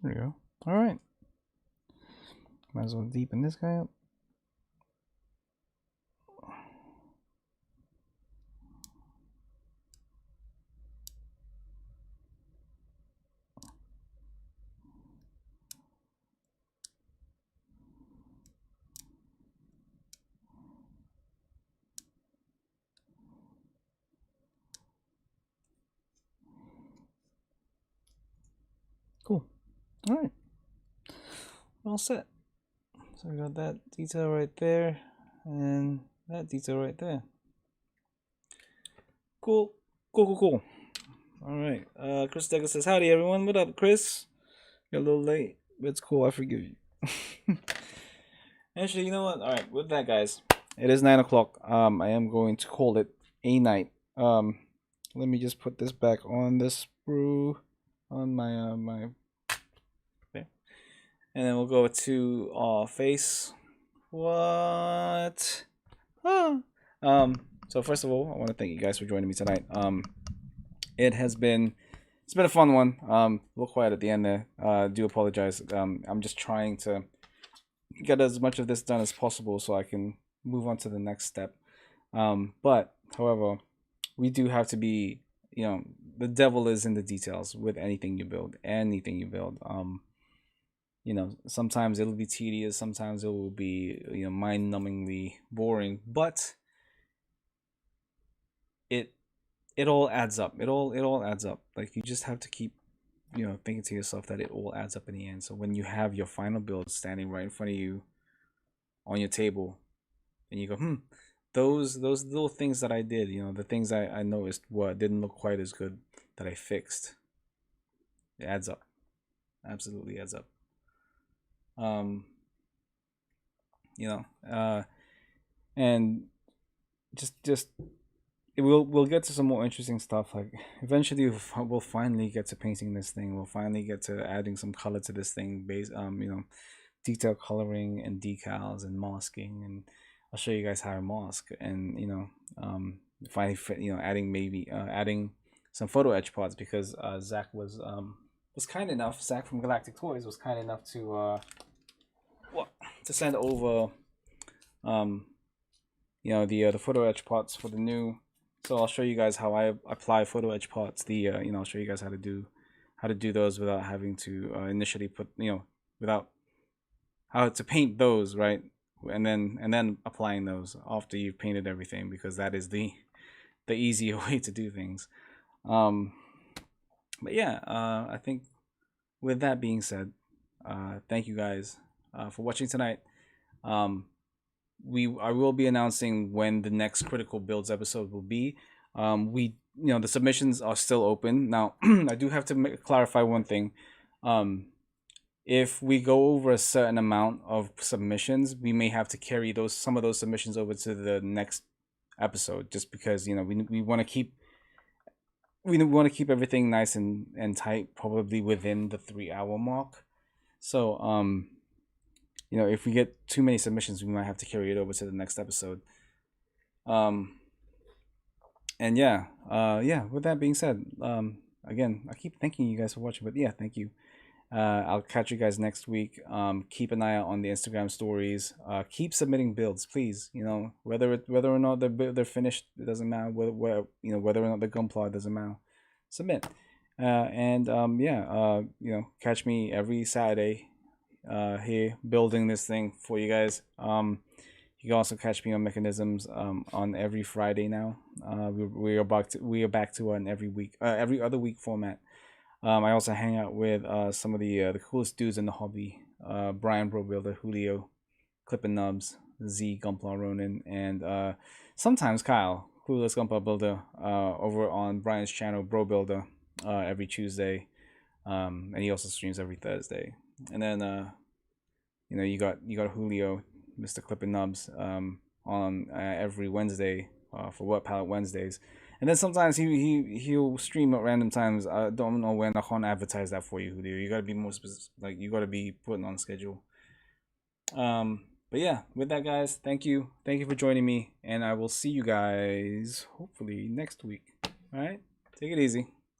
There we go. All right. Might as well deepen this guy up. Cool. All right. All set. So we got that detail right there, and that detail right there. Cool. Cool. All right. Chris Decker says, "Howdy, everyone. What up, Chris? You're a little late, but it's cool. I forgive you." Actually, you know what? All right. With that, guys, it is 9 o'clock. I am going to call it a night. Let me just put this back on the sprue on my my. There. And then we'll go to our face. What? Ah. So first of all, I want to thank you guys for joining me tonight. It's been a fun one. A little quiet at the end there. Do apologize. I'm just trying to get as much of this done as possible so I can move on to the next step. But however, we do have to be, the devil is in the details with anything you build. Sometimes it'll be tedious, sometimes it will be, mind-numbingly boring, but it all adds up. It all adds up. Like, you just have to keep, thinking to yourself that it all adds up in the end. So when you have your final build standing right in front of you on your table, and you go, those little things that I did, the things I noticed didn't look quite as good, that I fixed, it adds up. Absolutely adds up. And just we'll get to some more interesting stuff. Like, eventually we'll finally get to painting this thing. We'll finally get to adding some color to this thing, based detail coloring and decals and masking, and I'll show you guys how to mask, and finally adding some photo etch pods, because Zach was kind enough. Zach from Galactic Toys was kind enough to send over you know, the Photo-etch pots for the new. So I'll show you guys how I apply Photo-etch pots. You know, I'll show you guys how to do those without having to initially put, you know, without how to paint those, right? And then applying those after you've painted everything, because that is the easier way to do things. But yeah, I think with that being said, thank you guys for watching tonight. I will be announcing when the next Critical Builds episode will be. You know, the submissions are still open now. I do have to clarify one thing. If we go over a certain amount of submissions, we may have to carry some of those submissions over to the next episode, just because, you know, we want to keep everything nice and tight, probably within the 3-hour mark. So you know, if we get too many submissions, we might have to carry it over to the next episode. And yeah, with that being said, again, I keep thanking you guys for watching, but yeah, thank you. I'll catch you guys next week. Keep an eye out on the Instagram stories. Keep submitting builds, please. You know, whether or not they're finished, it doesn't matter. Whether you know, whether or not they're Gunpla, it doesn't matter. Submit. You know, catch me every Saturday here building this thing for you guys. You can also catch me on Mechanisms on every Friday now. We are back to an every other week format. I also hang out with some of the coolest dudes in the hobby. Brian Bro Builder, Julio, Clippin' Nubs, Z, Gunpla Ronin, and sometimes Kyle, coolest Gunpla Builder, over on Brian's channel, Bro Builder, every Tuesday. And he also streams every Thursday. And then you know, you got Julio, Mr. Clippin' Nubs, on every Wednesday for Work Palette Wednesdays. And then sometimes he'll stream at random times. I don't know when. I can't advertise that for you, Julio. You gotta be more specific. Like, you gotta be putting on schedule. But yeah, with that, guys, thank you for joining me, and I will see you guys hopefully next week. All right, take it easy.